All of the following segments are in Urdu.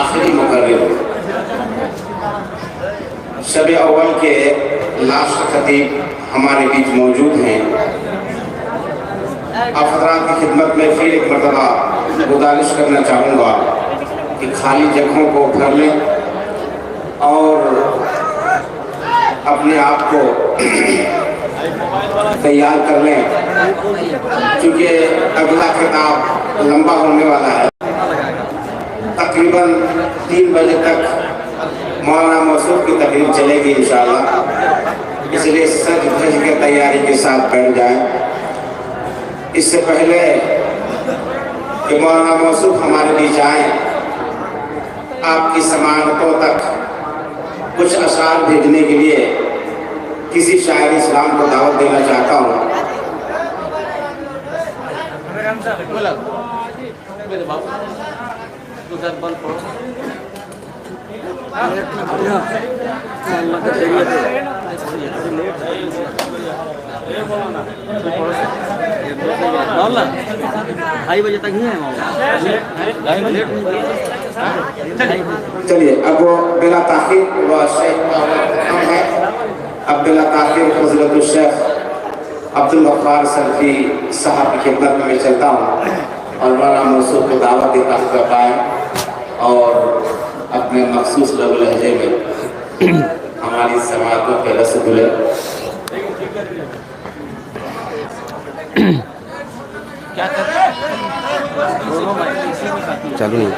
آخری مقرر شب اول کے لاسٹ خطیب ہمارے بیچ موجود ہیں. آپ حضرات کی خدمت میں پھر ایک مرتبہ گزارش کرنا چاہوں گا کہ خالی جگہوں کو بھر لیں اور اپنے آپ کو تیار کر لیں، کیونکہ اگلا خطاب لمبا ہونے والا ہے. تقریباً 3 بجے تک مولانا موصوف کی تقریر چلے گی انشاءاللہ، اس لیے سج دھج کے تیاری کے ساتھ بیٹھ جائیں. اس سے پہلے کہ مولانا موصوف ہمارے بیچ آئیں، آپ کی سماعتوں تک کچھ اشعار بھیجنے کے لیے کسی شاعر اسلام کو دعوت دینا چاہتا ہوں. چلیے اب وہ بلا تاخیر وہ شیخ ہے. اب بلا تاخیر فضیلت الشیخ عبدالغفار سلفی صاحب کی خدمت میں چلتا ہوں اور مولانا موصوف کو دعوت دیتا ہوں کہ آئیں اور اپنے مخصوص لب و لہجے میں ہماری سماعتوں پہ رس دلے. چالو نہیں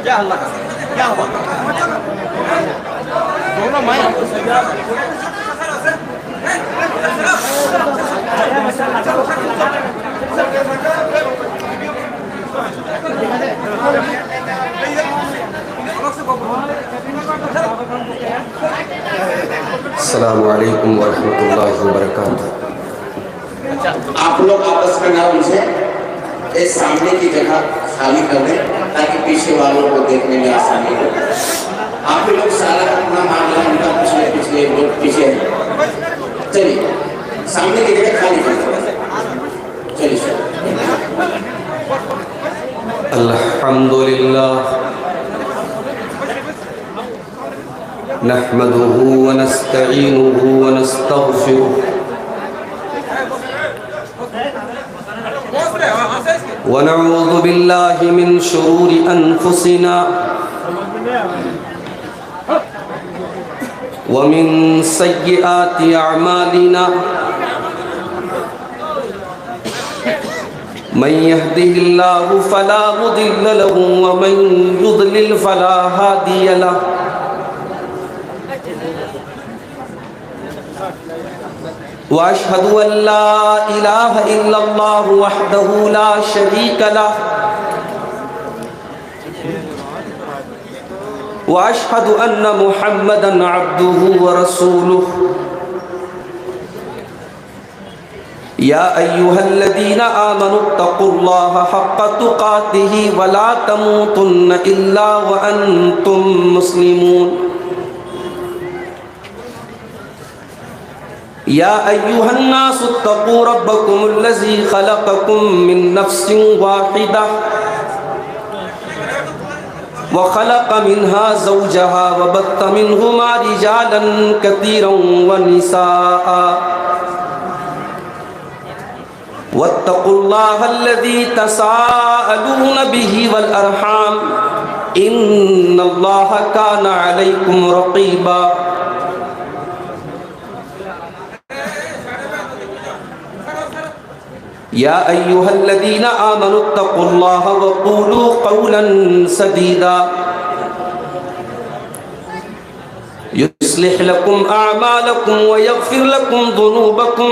کیا اللہ کا کیا ہوا دونوں السلام علیکم ورحمۃ اللہ وبرکاتہ. آپ لوگ آپس میں نہ الجھیں، اس سامنے کی جگہ خالی کر دیں تاکہ پیچھے والوں کو دیکھنے میں آسانی ہو. آپ لوگ سارا اپنا معاملہ ان کا پچھلے لوگ پیچھے ہیں. چلیے سامنے کی جگہ خالی کر دیں. چلیے الحمدللہ نحمده ونستعینه ونستغفره ونعوذ بالله من شرور أنفسنا ومن سيئات أعمالنا من يهده الله فلا مضل له ومن يضلل فلا هادي له. وأشهد أن لا إله إلا الله وحده لا شريك له وأشهد أن محمدًا عبده ورسوله. يا أيها الذين آمنوا اتقوا الله حق تقاته ولا تموتن إلا وأنتم مسلمون. يا أيها الناس اتقوا ربكم الذي خلقكم من نفس واحدة وخلق منها زوجها وبث منهما رجالا كثيرا ونساء واتقوا الله الذي تساءلون به والأرحام إن الله كان عليكم رقيبا. يا أيها الذين آمنوا اتقوا الله وقولوا قولا سديدا يصلح لكم أعمالكم ويغفر لكم ذنوبكم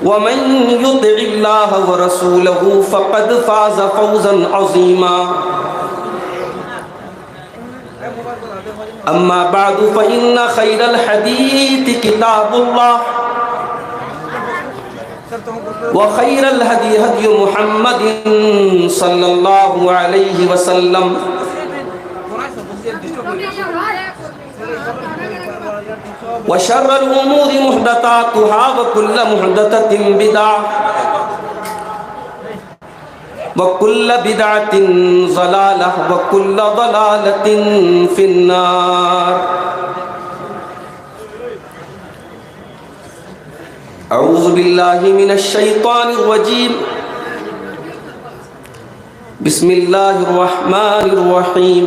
ومن يطع الله ورسوله فقد فاز فوزا عظيما. أما بعد فإن خير الحديث كتاب الله وخير الهدي هدي محمد صلى الله عليه وسلم وشر الأمور محدثاتها وكل محدثة بدعة وكل بدعة ضلالة وكل ضلالة في النار. أعوذ بالله من الشيطان الرجيم. بسم الله الرحمن الرحيم.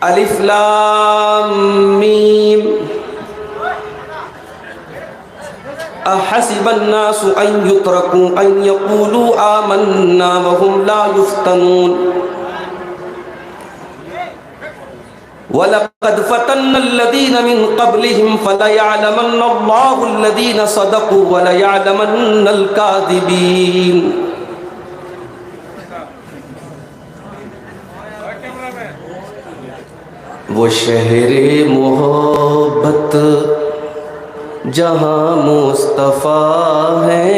الف لام میم. احسب الناس ان يتركوا ان يقولوا آمنا وهم لا يفتنون. وَلَقَدْ فَتَنَّ الَّذِينَ مِنْ قَبْلِهِمْ فَلَيَعْلَمَنَّ اللَّهُ الَّذِينَ صَدَقُوا وَلَيَعْلَمَنَّ الْكَاذِبِينَ. وہ شہر محبت جہاں مصطفیٰ ہے،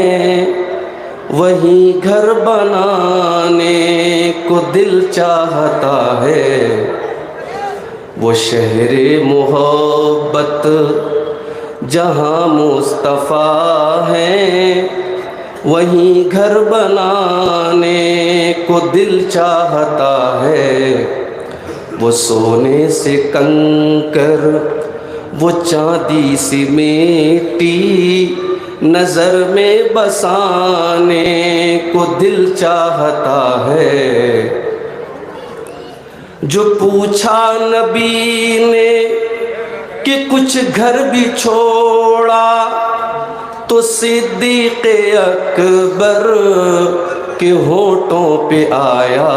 وہیں گھر بنانے کو دل چاہتا ہے. وہ شہر محبت جہاں مصطفیٰ ہے، وہیں گھر بنانے کو دل چاہتا ہے. وہ سونے سے کنکر، وہ چاندی سی میٹی نظر میں بسانے کو دل چاہتا ہے. جو پوچھا نبی نے کہ کچھ گھر بھی چھوڑا، تو صدیق اکبر کے ہونٹوں پہ آیا.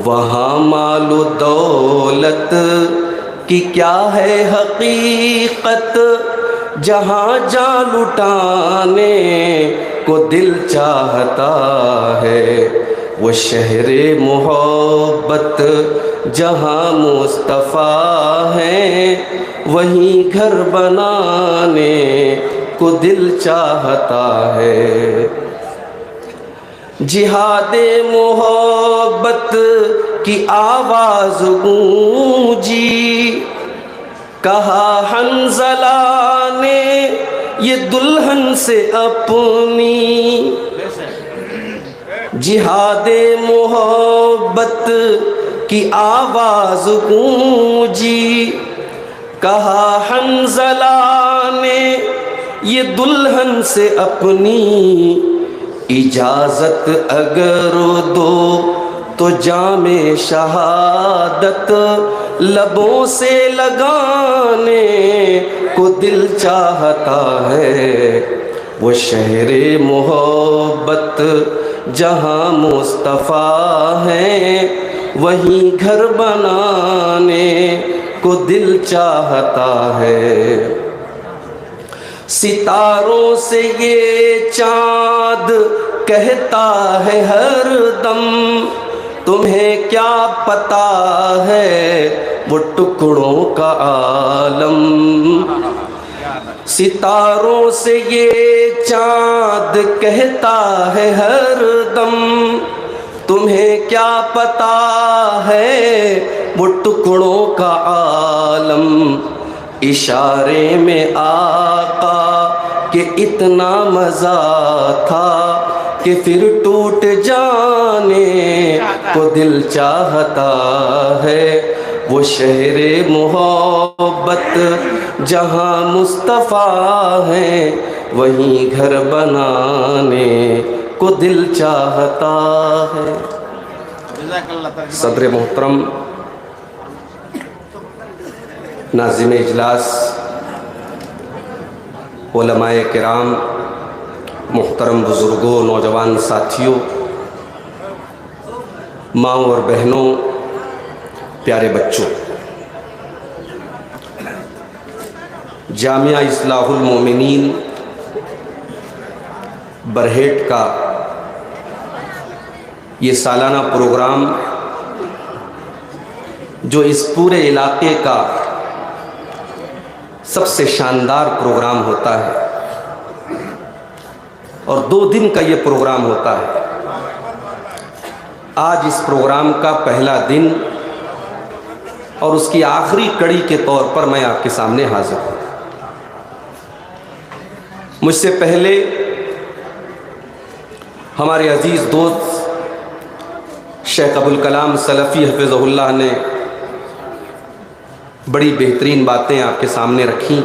وہاں مال و دولت کی کیا ہے حقیقت، جہاں جان لٹانے کو دل چاہتا ہے. وہ شہر محبت جہاں مصطفیٰ ہے، وہیں گھر بنانے کو دل چاہتا ہے. جہاد محبت کی آواز گونجی، کہا حنظلہ نے یہ دلہن سے اپنی. جہاد محبت کی آواز گونجی، کہا حنظلہ نے یہ دلہن سے اپنی. اجازت اگر دو تو جام شہادت لبوں سے لگانے کو دل چاہتا ہے. وہ شہر محبت جہاں مصطفیٰ ہے، وہیں گھر بنانے کو دل چاہتا ہے. ستاروں سے یہ چاند کہتا ہے ہر دم، تمہیں کیا پتا ہے وہ ٹکڑوں کا عالم. ستاروں سے یہ چاند کہتا ہے ہر دم، تمہیں کیا پتا ہے وہ ٹکڑوں کا عالم. اشارے میں آقا کہ اتنا مزہ تھا کہ پھر ٹوٹ جانے کو دل چاہتا ہے. وہ شہر محبت جہاں مصطفیٰ ہے، وہیں گھر بنانے کو دل چاہتا ہے. صدر محترم، ناظم اجلاس، علماء کرام، محترم بزرگوں، نوجوان ساتھیوں، ماں اور بہنوں، پیارے بچوں، جامعہ اصلاح المومنین برہیٹ کا یہ سالانہ پروگرام جو اس پورے علاقے کا سب سے شاندار پروگرام ہوتا ہے، اور 2 دن کا یہ پروگرام ہوتا ہے. آج اس پروگرام کا پہلا دن اور اس کی آخری کڑی کے طور پر میں آپ کے سامنے حاضر ہوں. مجھ سے پہلے ہمارے عزیز دوست شیخ ابوالکلام سلفی حفظہ اللہ نے بڑی بہترین باتیں آپ کے سامنے رکھیں.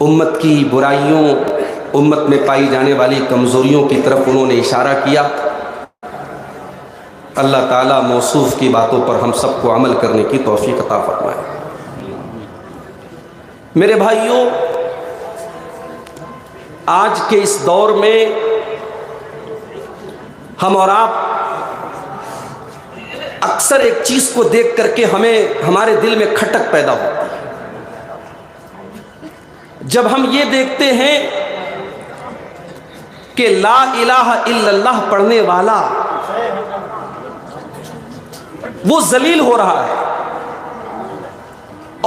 امت کی برائیوں، امت میں پائی جانے والی کمزوریوں کی طرف انہوں نے اشارہ کیا. اللہ تعالیٰ موصوف کی باتوں پر ہم سب کو عمل کرنے کی توفیق عطا فرمائے. میرے بھائیوں، آج کے اس دور میں ہم اور آپ اکثر ایک چیز کو دیکھ کر کے ہمارے دل میں کھٹک پیدا ہوتی ہے. جب ہم یہ دیکھتے ہیں کہ لا الہ الا اللہ پڑھنے والا وہ ذلیل ہو رہا ہے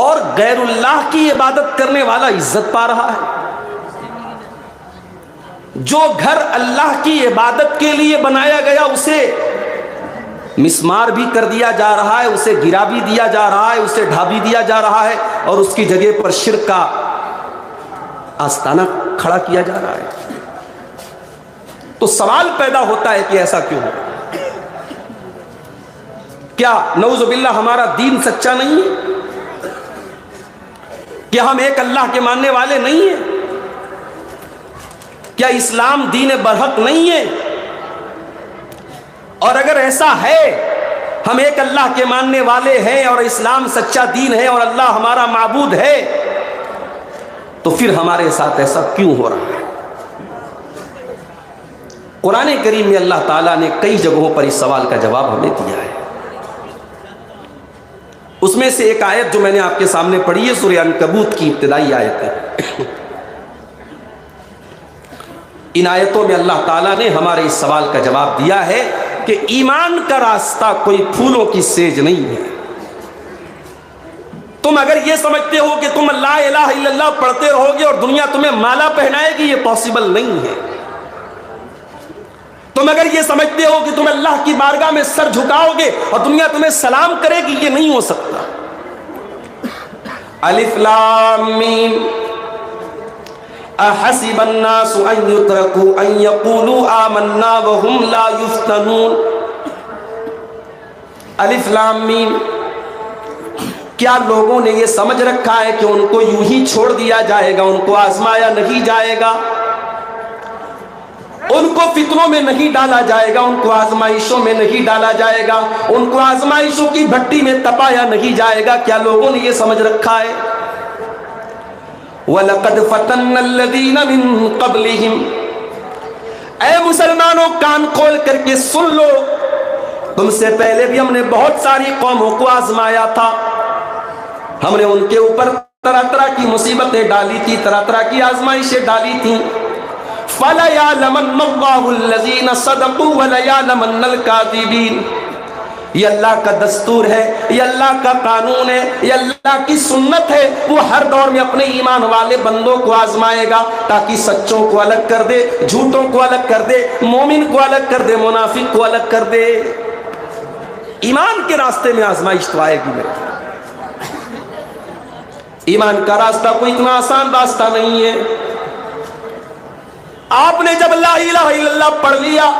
اور غیر اللہ کی عبادت کرنے والا عزت پا رہا ہے. جو گھر اللہ کی عبادت کے لیے بنایا گیا اسے مسمار بھی کر دیا جا رہا ہے، اسے گرا بھی دیا جا رہا ہے، اسے ڈھا بھی دیا جا رہا ہے اور اس کی جگہ پر شرک کا آستانہ کھڑا کیا جا رہا ہے. تو سوال پیدا ہوتا ہے کہ ایسا کیوں ہے؟ کیا نعوذ باللہ ہمارا دین سچا نہیں ہے؟ کیا ہم ایک اللہ کے ماننے والے نہیں ہیں؟ کیا اسلام دین برحق نہیں ہے؟ اور اگر ایسا ہے، ہم ایک اللہ کے ماننے والے ہیں اور اسلام سچا دین ہے اور اللہ ہمارا معبود ہے، تو پھر ہمارے ساتھ ایسا کیوں ہو رہا ہے؟ قرآن کریم میں اللہ تعالیٰ نے کئی جگہوں پر اس سوال کا جواب ہمیں دیا ہے. اس میں سے ایک آیت جو میں نے آپ کے سامنے پڑھی ہے سورہ عنکبوت کی ابتدائی آیت ہے. ان آیتوں میں اللہ تعالیٰ نے ہمارے اس سوال کا جواب دیا ہے کہ ایمان کا راستہ کوئی پھولوں کی سیج نہیں ہے. تم اگر یہ سمجھتے ہو کہ تم لا الہ الا اللہ پڑھتے رہو گے اور دنیا تمہیں مالا پہنائے گی، یہ پاسبل نہیں ہے. تم اگر یہ سمجھتے ہو کہ تم اللہ کی بارگاہ میں سر جھکاؤ گے اور دنیا تمہیں سلام کرے گی، یہ نہیں ہو سکتا. الف لام میم احسب الناس ان يتركوا ان يقولوا آمنا وهم لا يفتنون. الف لام میم، کیا لوگوں نے یہ سمجھ رکھا ہے کہ ان کو یوں ہی چھوڑ دیا جائے گا، ان کو آزمایا نہیں جائے گا، ان کو فتنوں میں نہیں ڈالا جائے گا، ان کو آزمائشوں میں نہیں ڈالا جائے گا، ان کو آزمائشوں کی بھٹی میں تپایا نہیں جائے گا؟ کیا لوگوں نے یہ سمجھ رکھا ہے؟ وَلَقَدْ فَتَنَّ الَّذِينَ مِن قَبْلِهِمْ، اے مسلمانوں کان کھول کر کے سن لو، تم سے پہلے بھی ہم نے بہت ساری قوموں کو آزمایا تھا. ہم نے ان کے اوپر طرح طرح کی مصیبتیں ڈالی تھی، طرح طرح کی آزمائشیں ڈالی تھیں. فَلَيَعْلَمَنَّ اللَّهُ الَّذِينَ صَدَقُوا وَلَيَعْلَمَنَّ الْكَاذِبِينَ. یہ اللہ کا دستور ہے، یہ اللہ کا قانون ہے، یہ اللہ کی سنت ہے. وہ ہر دور میں اپنے ایمان والے بندوں کو آزمائے گا تاکہ سچوں کو الگ کر دے، جھوٹوں کو الگ کر دے، مومن کو الگ کر دے، منافق کو الگ کر دے. ایمان کے راستے میں آزمائش تو آئے گی. میرے ایمان کا راستہ کوئی اتنا آسان راستہ نہیں ہے. آپ نے جب لا الہ الا اللہ پڑھ لیا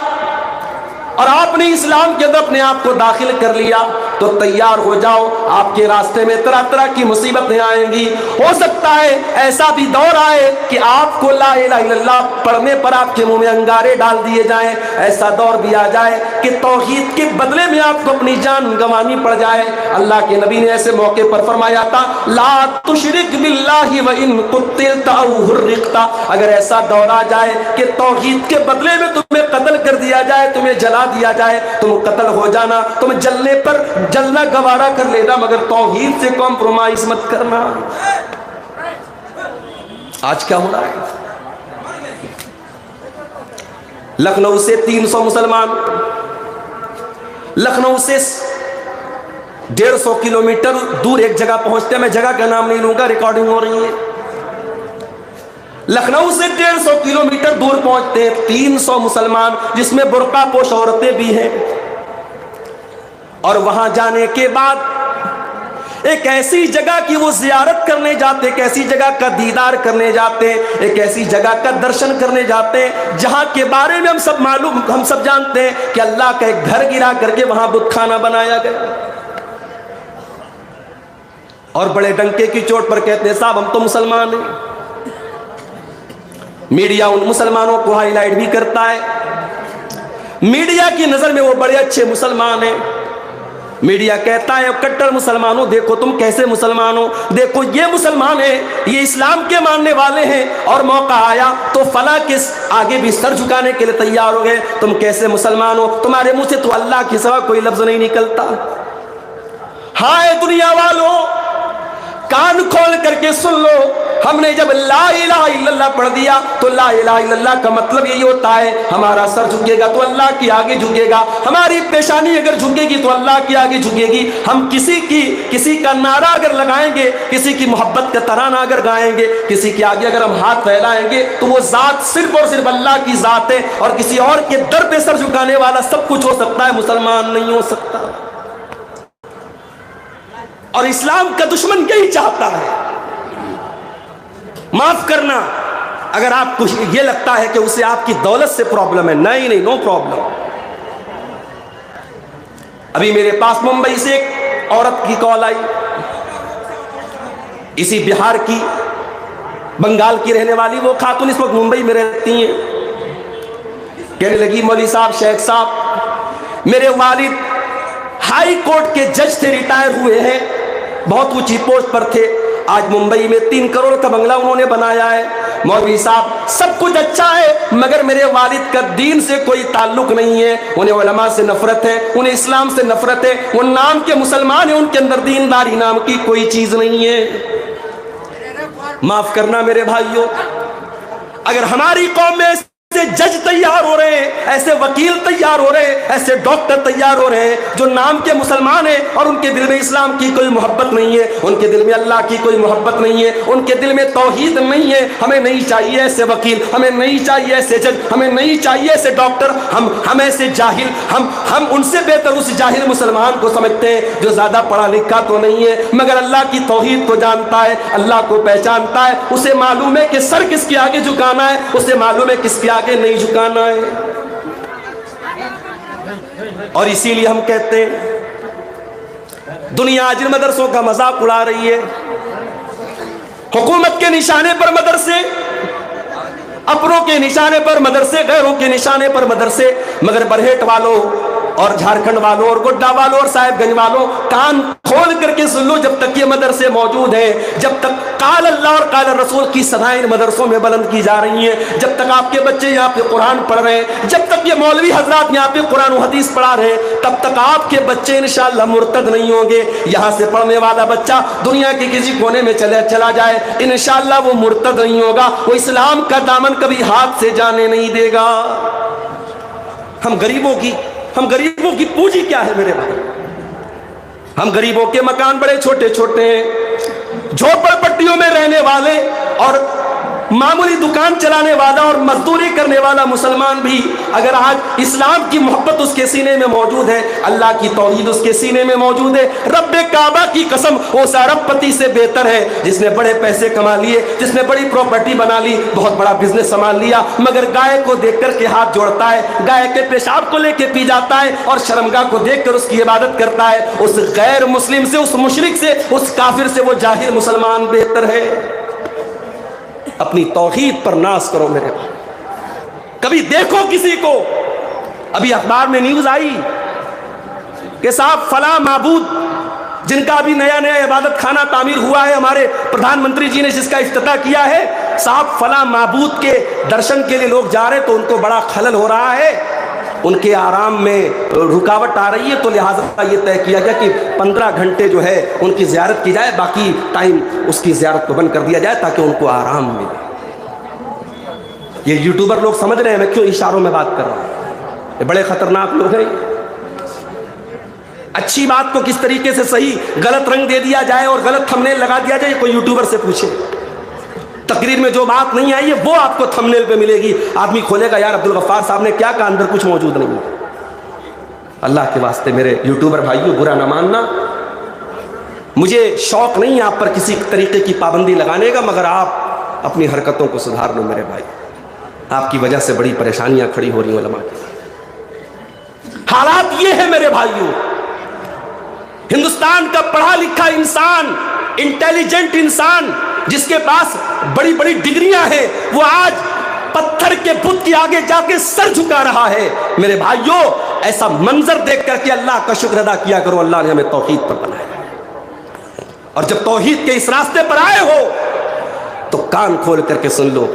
اور آپ نے اسلام کے اندر اپنے آپ کو داخل کر لیا تو تیار ہو جاؤ، آپ کے راستے میں طرح طرح کی مصیبتیں آئیں گی. ہو سکتا ہے ایسا بھی دور آئے کہ آپ کو لا الہ الا اللہ پڑھنے پر آپ کے منہ میں انگارے ڈال دیے جائیں. ایسا دور بھی آ جائے کہ توحید کے بدلے میں آپ کو اپنی جان گنوانی پڑ جائے. اللہ کے نبی نے ایسے موقع پر فرمایا تھا لا تشرک باللہ وان قتلت او حرقت. اگر ایسا دور آ جائے کہ توحید کے بدلے میں تمہیں قتل کر دیا جائے، تمہیں جلا دیا جائے، تم قتل ہو جانا، تم جلنے پر جلنا گوارا کر لینا، مگر توحید سے کمپرومائز مت کرنا. آج کیا ہو رہا ہے؟ لکھنؤ سے 300 مسلمان، لکھنؤ سے 150 کلومیٹر دور ایک جگہ پہنچتے ہیں. میں جگہ کا نام نہیں لوں گا، ریکارڈنگ ہو رہی ہے. لکھنؤ سے 150 کلومیٹر دور پہنچتے ہیں 300 مسلمان، جس میں برقع پوش عورتیں بھی ہیں. اور وہاں جانے کے بعد ایک ایسی جگہ کی وہ زیارت کرنے جاتے, ایک ایسی جگہ کا دیدار کرنے جاتے, ایک ایسی جگہ کا درشن کرنے جاتے جہاں کے بارے میں ہم سب جانتے ہیں کہ اللہ کا ایک گھر گرا کر کے وہاں بت خانہ بنایا گیا, اور بڑے ڈنکے کی چوٹ پر کہتے ہیں صاحب ہم تو مسلمان ہیں. میڈیا ان مسلمانوں کو ہائی لائٹ بھی کرتا ہے, میڈیا کی نظر میں وہ بڑے اچھے مسلمان ہیں. میڈیا کہتا ہے کٹر مسلمانوں دیکھو تم کیسے مسلمان ہو, دیکھو یہ مسلمان ہیں, یہ اسلام کے ماننے والے ہیں, اور موقع آیا تو فلاں کے آگے بھی سر جھکانے کے لیے تیار ہو گئے, تم کیسے مسلمان ہو, تمہارے منہ سے تو اللہ کے سوا کوئی لفظ نہیں نکلتا. ہائے دنیا والوں, کان کھول کر کے سن لو, ہم نے جب لا الہ الا اللہ پڑھ دیا تو لا الہ الا اللہ کا مطلب یہی ہوتا ہے ہمارا سر جھکے گا تو اللہ کے آگے جھکے گا, ہماری پیشانی اگر جھکے گی تو اللہ کے آگے جھکے گی. ہم کسی کا نعرہ اگر لگائیں گے, کسی کی محبت کا ترانہ اگر گائیں گے, کسی کے آگے اگر ہم ہاتھ پھیلائیں گے تو وہ ذات صرف اور صرف اللہ کی ذات ہے, اور کسی اور کے در پہ سر جھکانے والا سب کچھ ہو سکتا ہے, مسلمان نہیں ہو سکتا. اور اسلام کا دشمن یہی چاہتا ہے. معاف کرنا اگر آپ کو یہ لگتا ہے کہ اسے آپ کی دولت سے پرابلم ہے, نہیں, نو پرابلم. ابھی میرے پاس ممبئی سے ایک عورت کی کال آئی, اسی بہار کی, بنگال کی رہنے والی وہ خاتون اس وقت ممبئی میں رہتی ہیں. کہنے لگی مولوی صاحب, شیخ صاحب, میرے والد ہائی کورٹ کے جج سے ریٹائر ہوئے ہیں, بہت اونچی پوسٹ پر تھے, آج ممبئی میں 3 کروڑ کا بنگلہ انہوں نے بنایا ہے. مولوی صاحب سب کچھ اچھا ہے مگر میرے والد کا دین سے کوئی تعلق نہیں ہے, انہیں علماء سے نفرت ہے, انہیں اسلام سے نفرت ہے, وہ نام کے مسلمان ہیں, ان کے اندر دینداری نام کی کوئی چیز نہیں ہے. معاف کرنا میرے بھائیوں, اگر ہماری قوم میں ایسے جج تیار ہو رہے ہیں, ایسے وکیل تیار ہو رہے ہیں, ایسے ڈاکٹر تیار ہو رہے ہیں جو نام کے مسلمان ہیں اور ان کے دل میں اسلام کی کوئی محبت نہیں ہے, ان کے دل میں اللہ کی کوئی محبت نہیں ہے, ان کے دل میں توحید نہیں ہے. ہمیں نہیں چاہیے ایسے وکیل, ہمیں نہیں چاہیے ایسے جج, ہمیں نہیں چاہیے ایسے ڈاکٹر. ہم ایسے جاہل, ہم ان سے بہتر اس جاہل مسلمان کو سمجھتے ہیں جو زیادہ پڑھا لکھا تو نہیں ہے مگر اللہ کی توحید کو جانتا ہے, اللہ کو پہچانتا ہے, اسے معلوم ہے کہ سر کس کے آگے جھکانا ہے, اسے معلوم ہے کس کے آگے نہیں جھکانا ہے. اور اسی لیے ہم کہتے ہیں دنیا آج ان مدرسوں کا مذاق اڑا رہی ہے. حکومت کے نشانے پر مدرسے, اپنوں کے نشانے پر مدرسے, غیروں کے نشانے پر مدرسے, مگر برہیٹ والوں اور جھارکھنڈ والوں اور گڈا والوں اور صاحب گنج والوں, کان کھول کر کے سن لو, جب تک یہ مدرسے موجود ہیں, جب تک قال اللہ اور قال رسول کی صدائیں مدرسوں میں بلند کی جا رہی ہیں, جب تک آپ کے بچے یہاں پہ قرآن پڑھ رہے ہیں, جب تک یہ مولوی حضرات یہاں پہ قرآن و حدیث پڑھا رہے ہیں, تب تک آپ کے بچے انشاءاللہ مرتد نہیں ہوں گے. یہاں سے پڑھنے والا بچہ دنیا کے کسی کونے میں چلا جائے, انشاءاللہ وہ مرتد نہیں ہوگا, وہ اسلام کا دامن کبھی ہاتھ سے جانے نہیں دے گا. ہم غریبوں کی پونجی کیا ہے میرے بھائی؟ ہم غریبوں کے مکان بڑے چھوٹے چھوٹے ہیں, جھوپڑ پٹیوں میں رہنے والے اور معمولی دکان چلانے والا اور مزدوری کرنے والا مسلمان بھی اگر آج اسلام کی محبت اس کے سینے میں موجود ہے, اللہ کی توحید اس کے سینے میں موجود ہے, رب کعبہ کی قسم وہ ارب پتی سے بہتر ہے جس نے بڑے پیسے کما لیے, جس نے بڑی پراپرٹی بنا لی, بہت بڑا بزنس سنبھال لیا, مگر گائے کو دیکھ کر کے ہاتھ جوڑتا ہے, گائے کے پیشاب کو لے کے پی جاتا ہے, اور شرمگاہ کو دیکھ کر اس کی عبادت کرتا ہے. اس غیر مسلم سے, اس مشرک سے, اس کافر سے وہ جاہل مسلمان بہتر ہے. اپنی توحید پر ناز کرو میرے بھائی. کبھی دیکھو کسی کو, ابھی اخبار میں نیوز آئی کہ صاحب فلاں معبود جن کا ابھی نیا عبادت خانہ تعمیر ہوا ہے, ہمارے پردھان منتری جی نے جس کا افتتاح کیا ہے, صاحب فلاں معبود کے درشن کے لیے لوگ جا رہے تو ان کو بڑا خلل ہو رہا ہے, ان کے آرام میں رکاوٹ آ رہی ہے, تو لہٰذا یہ طے کیا گیا کہ 15 گھنٹے جو ہے ان کی زیارت کی جائے, باقی ٹائم اس کی زیارت کو بند کر دیا جائے تاکہ ان کو آرام ملے. یہ یوٹیوبر لوگ سمجھ رہے ہیں میں کیوں اشاروں میں بات کر رہا ہوں, یہ بڑے خطرناک لوگ ہیں. اچھی بات کو کس طریقے سے صحیح غلط رنگ دے دیا جائے اور غلط تھمبنیل لگا دیا جائے, کوئی یوٹیوبر سے پوچھے. تقریر میں جو بات نہیں آئی ہے وہ آپ کو تھمبنیل پہ ملے گی, آدمی کھولے گا یار عبدالغفار صاحب نے کیا کہا, اندر کچھ موجود نہیں ہے. اللہ کے واسطے میرے یوٹیوبر بھائیوں برا نہ ماننا, مجھے شوق نہیں ہے آپ پر کسی طریقے کی پابندی لگانے کا، مگر آپ اپنی حرکتوں کو سدھار لو میرے بھائی، آپ کی وجہ سے بڑی پریشانیاں کھڑی ہو رہی ہیں علماء کی۔ حالات یہ ہے میرے بھائیوں، ہندوستان کا پڑھا لکھا انسان، انٹیلیجنٹ انسان جس کے پاس بڑی بڑی ڈگریاں ہیں، وہ آج پتھر کے بت کے آگے جا کے سر جھکا رہا ہے۔ میرے بھائیوں، ایسا منظر دیکھ کر کے اللہ کا شکر ادا کیا کرو، اللہ نے ہمیں توحید پر بنایا، اور جب توحید کے اس راستے پر آئے ہو تو کان کھول کر کے سن لو،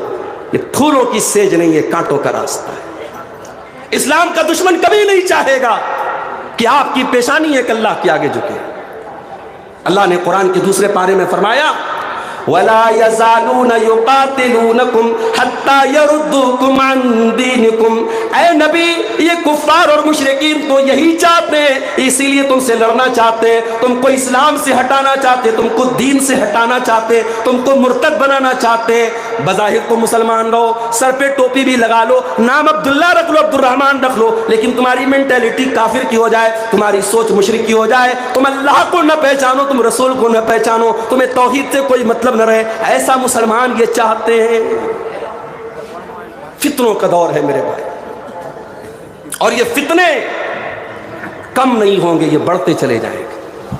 یہ پھولوں کی سیج نہیں، یہ کانٹوں کا راستہ ہے۔ اسلام کا دشمن کبھی نہیں چاہے گا کہ آپ کی پیشانی ایک اللہ کے آگے جھکے۔ اللہ نے قرآن کے دوسرے پارے میں فرمایا وَلَا يَزَالُونَ يُقَاتِلُونَكُمْ حَتَّى يَرُدُّوكُمْ عَنْ دِينِكُمْ۔ اے نبی، یہ کفار اور مشرکین تو یہی چاہتے ہیں، اسی لیے تم سے لڑنا چاہتے ہیں، تم کو اسلام سے ہٹانا چاہتے، تم کو دین سے ہٹانا چاہتے، تم کو مرتد بنانا چاہتے۔ بظاہر تو مسلمان رہو، سر پہ ٹوپی بھی لگا لو، نام عبداللہ رکھ لو، عبد الرحمن رکھ لو، لیکن تمہاری مینٹیلٹی کافر کی ہو جائے، تمہاری سوچ مشرک کی ہو جائے، تم اللہ کو نہ پہچانو، تم رسول کو نہ پہچانو، تمہیں توحید سے کوئی مطلب نہ رہے، ایسا مسلمان یہ چاہتے ہیں۔ فتنوں کا دور ہے میرے بھائی، اور یہ فتنے کم نہیں ہوں گے، یہ بڑھتے چلے جائیں گے۔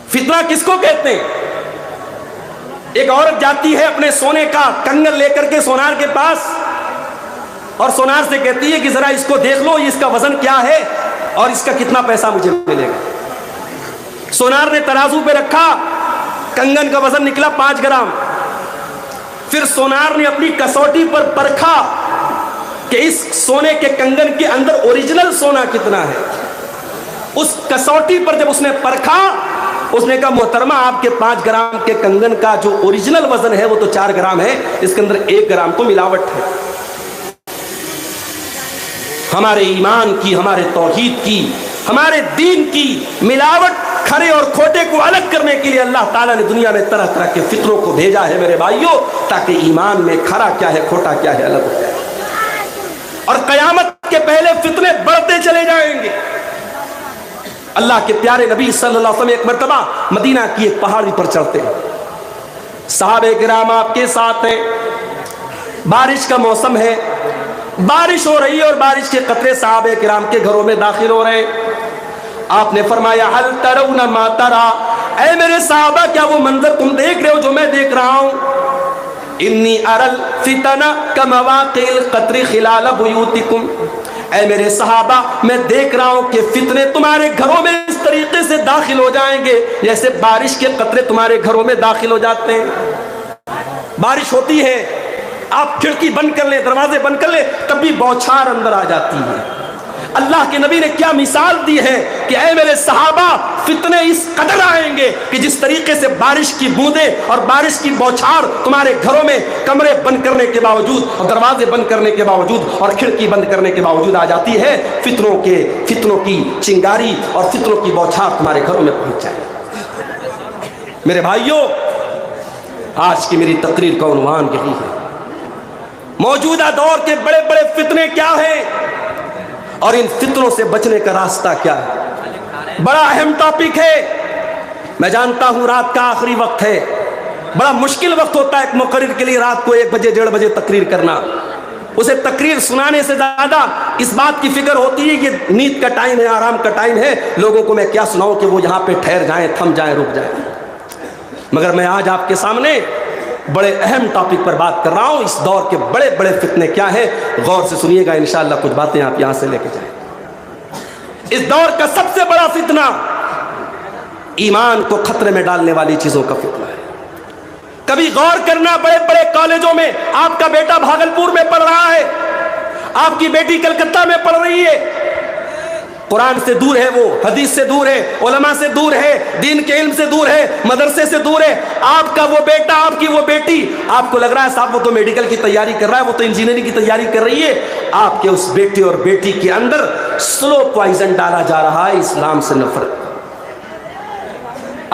فتنہ کس کو کہتے ہیں؟ ایک عورت جاتی ہے اپنے سونے کا کنگن لے کر کے سونار کے پاس، اور سونار سے کہتی ہے کہ ذرا اس کو دیکھ لو، اس کا وزن کیا ہے اور اس کا کتنا پیسہ مجھے ملے گا۔ سونار نے ترازو پہ رکھا، کنگن کا وزن نکلا 5 گرام۔ پھر سونار نے اپنی کسوٹی پر پرکھا کہ اس سونے کے کنگن کے اندر اوریجنل سونا کتنا ہے۔ اس کسوٹی پر جب اس نے پرکھا، اس نے کہا محترمہ آپ کے 5 گرام کے کنگن کا جو اوریجنل وزن ہے وہ تو 4 گرام ہے، اس کے اندر 1 گرام تو ملاوٹ ہے۔ ہمارے ایمان کی، ہمارے توحید کی، ہمارے دین کی ملاوٹ، کھرے اور کھوٹے کو الگ کرنے کے لیے اللہ تعالیٰ نے دنیا میں طرح طرح کے فتنوں کو بھیجا ہے میرے بھائیوں، تاکہ ایمان میں کھرا کیا ہے کھوٹا کیا ہے الگ ہو جائے، اور قیامت کے پہلے فتنے بڑھتے چلے جائیں گے۔ اللہ کے پیارے نبی صلی اللہ علیہ وسلم ایک مرتبہ مدینہ کی ایک پہاڑی پر چڑھتے ہیں، صحابہ کرام آپ کے ساتھ ہیں، بارش کا موسم ہے، بارش ہو رہی ہے اور بارش کے قطرے صحابہ کرام کے گھروں میں داخل ہو رہے ہیں۔ آپ نے فرمایا حل ترون ما ترا، اے میرے صحابہ کیا وہ منظر تم دیکھ رہے ہو جو میں دیکھ رہا ہوں؟ انی ارل فتنہ کمواقع القطر خلال بیوتکم، اے میرے صحابہ میں دیکھ رہا ہوں کہ فتنے تمہارے گھروں میں اس طریقے سے داخل ہو جائیں گے جیسے بارش کے قطرے تمہارے گھروں میں داخل ہو جاتے ہیں۔ بارش ہوتی ہے، آپ کھڑکی بند کر لیں، دروازے بند کر لیں، تب بھی بوچھار اندر آ جاتی ہے۔ اللہ کے نبی نے کیا مثال دی ہے کہ اے میرے صحابہ فتنے اس قدر آئیں گے کہ جس طریقے سے بارش کی بوندیں اور بارش کی بوچھار تمہارے گھروں میں کمرے بند کرنے کے باوجود اور دروازے بند کرنے کے باوجود اور کھڑکی بند کرنے کے باوجود آ جاتی ہے، فتنوں کی چنگاری اور فتنوں کی بوچھار تمہارے گھروں میں پہنچ جائے۔ میرے بھائیوں، آج کی میری تقریر کا عنوان یہی ہے، موجودہ دور کے بڑے بڑے فتنے کیا ہیں اور ان فتنوں سے بچنے کا راستہ کیا ہے۔ بڑا اہم ٹاپک ہے، میں جانتا ہوں رات کا آخری وقت ہے، بڑا مشکل وقت ہوتا ہے ایک مقرر کے لیے رات کو 1 بجے 1:30 بجے تقریر کرنا۔ اسے تقریر سنانے سے زیادہ اس بات کی فکر ہوتی ہے کہ نیند کا ٹائم ہے، آرام کا ٹائم ہے، لوگوں کو میں کیا سناؤں کہ وہ یہاں پہ ٹھہر جائیں، تھم جائیں، رک جائیں۔ مگر میں آج آپ کے سامنے بڑے اہم ٹاپک پر بات کر رہا ہوں، اس دور کے بڑے بڑے فتنے کیا ہیں، غور سے سنیے گا، انشاءاللہ کچھ باتیں آپ یہاں سے لے کے جائیں۔ اس دور کا سب سے بڑا فتنہ ایمان کو خطرے میں ڈالنے والی چیزوں کا فتنہ ہے۔ کبھی غور کرنا، بڑے بڑے کالجوں میں آپ کا بیٹا بھاگلپور میں پڑھ رہا ہے، آپ کی بیٹی کلکتہ میں پڑھ رہی ہے، قرآن سے دور ہے، وہ حدیث سے دور ہے، علماء سے دور ہے، دین کے علم سے دور ہے، مدرسے سے دور ہے۔ آپ کا وہ بیٹا، آپ کی وہ بیٹی، آپ کو لگ رہا ہے صاحب وہ تو میڈیکل کی تیاری کر رہا ہے، وہ تو انجینئرنگ کی تیاری کر رہی ہے، آپ کے اس بیٹے اور بیٹی کے اندر سلو پوائزن ڈالا جا رہا ہے اسلام سے نفرت۔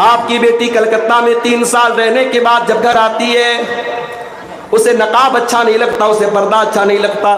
آپ کی بیٹی کلکتہ میں 3 سال رہنے کے بعد جب گھر آتی ہے، اسے نقاب اچھا نہیں لگتا، اسے پردہ اچھا نہیں لگتا،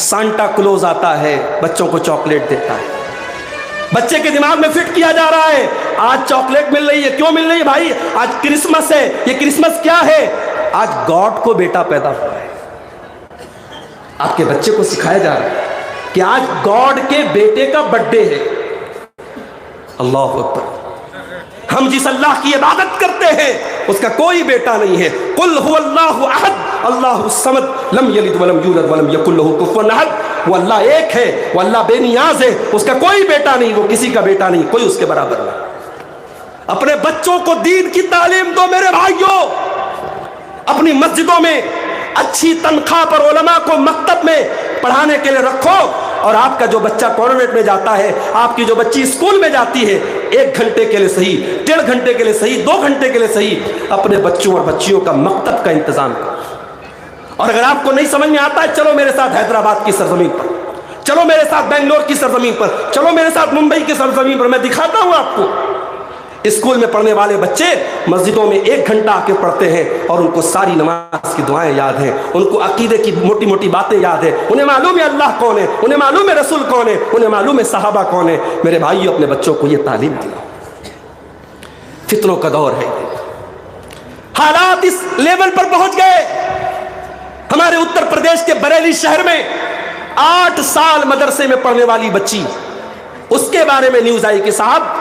سانٹا کلوز آتا ہے، بچوں کو چاکلیٹ دیتا ہے، بچے کے دماغ میں فٹ کیا جا رہا ہے آج چاکلیٹ مل رہی ہے، کیوں مل رہی ہے بھائی؟ آج کرسمس ہے، یہ کرسمس کیا ہے؟ آج گاڈ کو بیٹا پیدا ہوا ہے، آپ کے بچے کو سکھایا جا رہا ہے کہ آج گاڈ کے بیٹے کا برتھ ڈے ہے۔ اللہ اکبر، ہم جس اللہ کی عبادت کرتے ہیں اس کا کوئی بیٹا نہیں ہے۔ قل هو اللہ احد اللہ الصمد لم یلد ولم یولد ولم یکن له کفوا احد، وہ اللہ ایک ہے، وہ اللہ بے نیاز ہے، اس کا کوئی بیٹا نہیں، وہ کسی کا بیٹا نہیں، کوئی اس کے برابر نہیں۔ اپنے بچوں کو دین کی تعلیم دو میرے بھائیوں، اپنی مسجدوں میں اچھی تنخواہ پر علماء کو مکتب میں پڑھانے کے لیے رکھو، اور آپ کا جو بچہ کانوینٹ میں جاتا ہے، آپ کی جو بچی اسکول میں جاتی ہے، 1 گھنٹے کے لیے صحیح، 1.5 گھنٹے کے لیے صحیح، 2 گھنٹے کے لیے صحیح، اپنے بچوں اور بچیوں کا مکتب کا انتظام کرو۔ اور اگر آپ کو نہیں سمجھ میں آتا ہے، چلو میرے ساتھ حیدرآباد کی سرزمین پر، چلو میرے ساتھ بنگلور کی سرزمین پر، چلو میرے ساتھ ممبئی کی سرزمین پر، میں دکھاتا ہوں آپ کو۔ اسکول میں پڑھنے والے بچے مسجدوں میں 1 گھنٹہ آ کے پڑھتے ہیں، اور ان کو ساری نماز کی دعائیں یاد ہیں، ان کو عقیدے کی موٹی موٹی باتیں یاد ہیں، انہیں معلوم ہے اللہ کون ہے، انہیں معلوم ہے رسول کون ہے، انہیں معلوم ہے صحابہ کون ہے۔ میرے بھائیو، اپنے بچوں کو یہ تعلیم دلاؤ۔ فتنوں کا دور ہے، حالات اس لیول پر پہنچ گئے۔ ہمارے اتر پردیش کے بریلی شہر میں 8 سال مدرسے میں پڑھنے والی بچی، اس کے بارے میں نیوز آئی کہ صاحب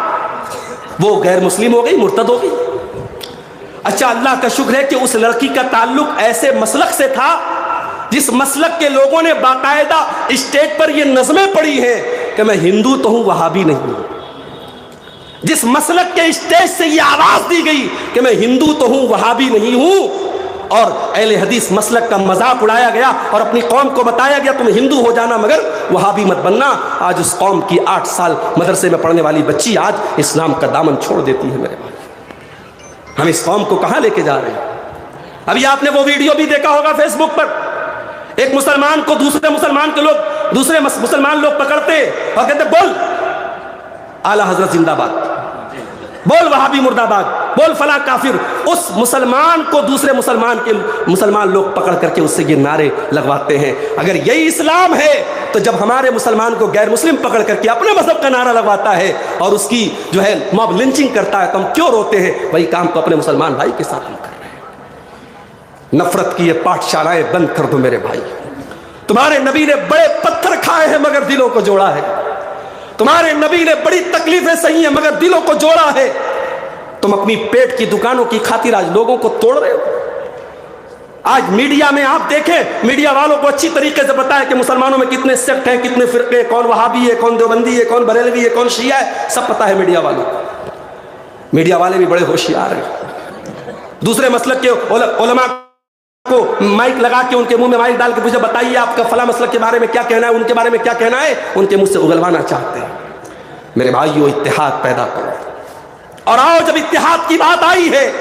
وہ غیر مسلم ہو گئی، مرتد ہو گئی۔ اچھا، اللہ کا شکر ہے کہ اس لڑکی کا تعلق ایسے مسلک سے تھا جس مسلک کے لوگوں نے باقاعدہ اسٹیج پر یہ نظمیں پڑھی ہیں کہ میں ہندو تو ہوں، وہابی نہیں ہوں۔ جس مسلک کے اسٹیج سے یہ آواز دی گئی کہ میں ہندو تو ہوں، وہابی نہیں ہوں، اور اہل حدیث مسلک کا مذاق اڑایا گیا اور اپنی قوم کو بتایا گیا تم ہندو ہو جانا مگر وہابی مت بننا۔ آج اس قوم کی 8 سال مدرسے میں پڑھنے والی بچی آج اسلام کا دامن چھوڑ دیتی ہے۔ میرے بھائی، ہم اس قوم کو کہاں لے کے جا رہے ہیں؟ ابھی آپ نے وہ ویڈیو بھی دیکھا ہوگا فیس بک پر، ایک مسلمان کو دوسرے مسلمان لوگ پکڑتے اور کہتے بول اعلی حضرت زندہ باد، بول وہابی مرد آباد، بول فلاں کافر۔ اس مسلمان کو دوسرے مسلمان لوگ پکڑ کر کے اس سے یہ نعرے لگواتے ہیں۔ اگر یہی اسلام ہے تو جب ہمارے مسلمان کو غیر مسلم پکڑ کر کے اپنے مذہب کا نعرہ لگواتا ہے اور اس کی جو ہے موب لنچنگ کرتا ہے تو ہم کیوں روتے ہیں؟ وہی کام تو اپنے مسلمان بھائی کے ساتھ ہم کر رہے ہیں۔ نفرت کی یہ پاٹھ شالائیں بند کر دو میرے بھائی۔ تمہارے نبی نے بڑے پتھر کھائے ہیں مگر دلوں کو جوڑا ہے، تمہارے نبی نے بڑی تکلیفیں سہی ہیں مگر دلوں کو جوڑا ہے۔ تم اپنی پیٹ کی دکانوں کی خاطر آج لوگوں کو توڑ رہے ہو۔ آج میڈیا میں آپ دیکھیں، میڈیا والوں کو اچھی طریقے سے پتا ہے کہ مسلمانوں میں کتنے سیکٹ ہیں، کتنے فرقے، کون وہابی ہے، کون دیوبندی ہے، کون بریلوی ہے، کون شیعہ ہے، سب پتا ہے میڈیا والوں کو۔ میڈیا والے بھی بڑے ہوشیار ہیں۔ دوسرے مسلک کے علماء کو مائک لگا کے ان کے منہ میں مائک ڈال کے پوچھے بتائیے آپ کا فلاں مسلک کے بارے میں کیا کہنا ہے، ان کے بارے میں کیا کہنا ہے، ان کے منہ سے اگلوانا چاہتے ہیں۔ میرے بھائیو، اتحاد پیدا کرو۔ اور آؤ، جب اتحاد کی بات آئی ہے،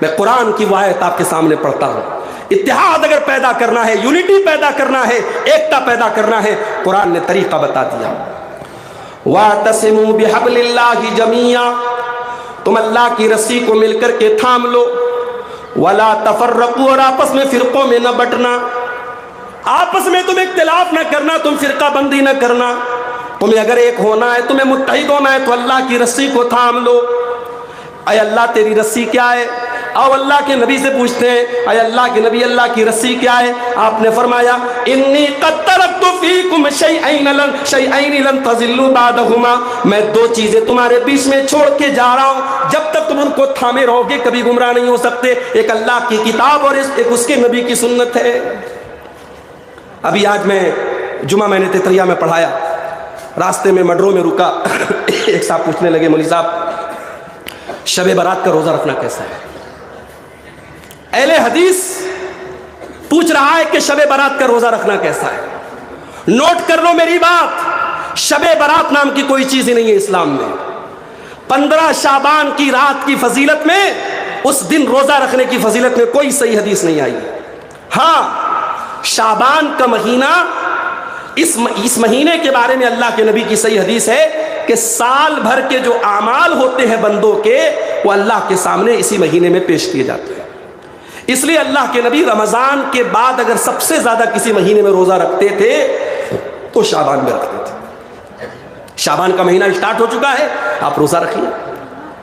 میں قرآن کی وہ آیت آپ کے سامنے پڑھتا ہوں۔ اتحاد اگر پیدا کرنا ہے، یونٹی پیدا کرنا ہے، ایکتا پیدا کرنا ہے، قرآن نے طریقہ بتا دیا۔ وَاعْتَصِمُوا بِحَبْلِ اللَّهِ جَمِيعًا، تم اللہ کی رسی کو مل کر کے تھام لو، وَلَا تَفَرَّقُوا، اور آپس میں فرقوں میں نہ بٹنا، آپس میں تم اختلاف نہ کرنا، تم فرقہ بندی نہ کرنا۔ تمہیں اگر ایک ہونا ہے، تمہیں متحد ہونا ہے تو اللہ کی رسی کو تھام لو۔ اے اللہ تیری رسی کیا ہے؟ او اللہ کے نبی سے پوچھتے ہیں، اے اللہ کے نبی اللہ کی رسی کیا ہے؟ آپ نے فرمایا انی قد ترکت فیکم شیئین لن تضلوا بعدہما، میں 2 چیزیں تمہارے بیچ میں چھوڑ کے جا رہا ہوں، جب تک تم ان کو تھامے رہو گے کبھی گمراہ نہیں ہو سکتے۔ ایک اللہ کی کتاب اور ایک اس کے نبی کی سنت ہے۔ ابھی آج جمعہ میں نے تیتریا میں پڑھایا، راستے میں مڈرو میں رکا، ایک صاحب پوچھنے لگے مولوی صاحب شب برات کا روزہ رکھنا کیسا ہے؟ اہل حدیث پوچھ رہا ہے کہ شب برات کا روزہ رکھنا کیسا ہے۔ نوٹ کر لو میری بات، شب برات نام کی کوئی چیز ہی نہیں ہے اسلام میں۔ 15 شعبان کی رات کی فضیلت میں، اس دن روزہ رکھنے کی فضیلت میں کوئی صحیح حدیث نہیں آئی۔ ہاں، شعبان کا مہینہ، اس مہینے کے بارے میں اللہ کے نبی کی صحیح حدیث ہے کہ سال بھر کے جو اعمال ہوتے ہیں بندوں کے، وہ اللہ کے سامنے اسی مہینے میں پیش کیے جاتے ہیں۔ اس لیے اللہ کے نبی رمضان کے بعد اگر سب سے زیادہ کسی مہینے میں روزہ رکھتے تھے تو شعبان میں رکھتے تھے. شعبان کا مہینہ اسٹارٹ ہو چکا ہے, آپ روزہ رکھیے,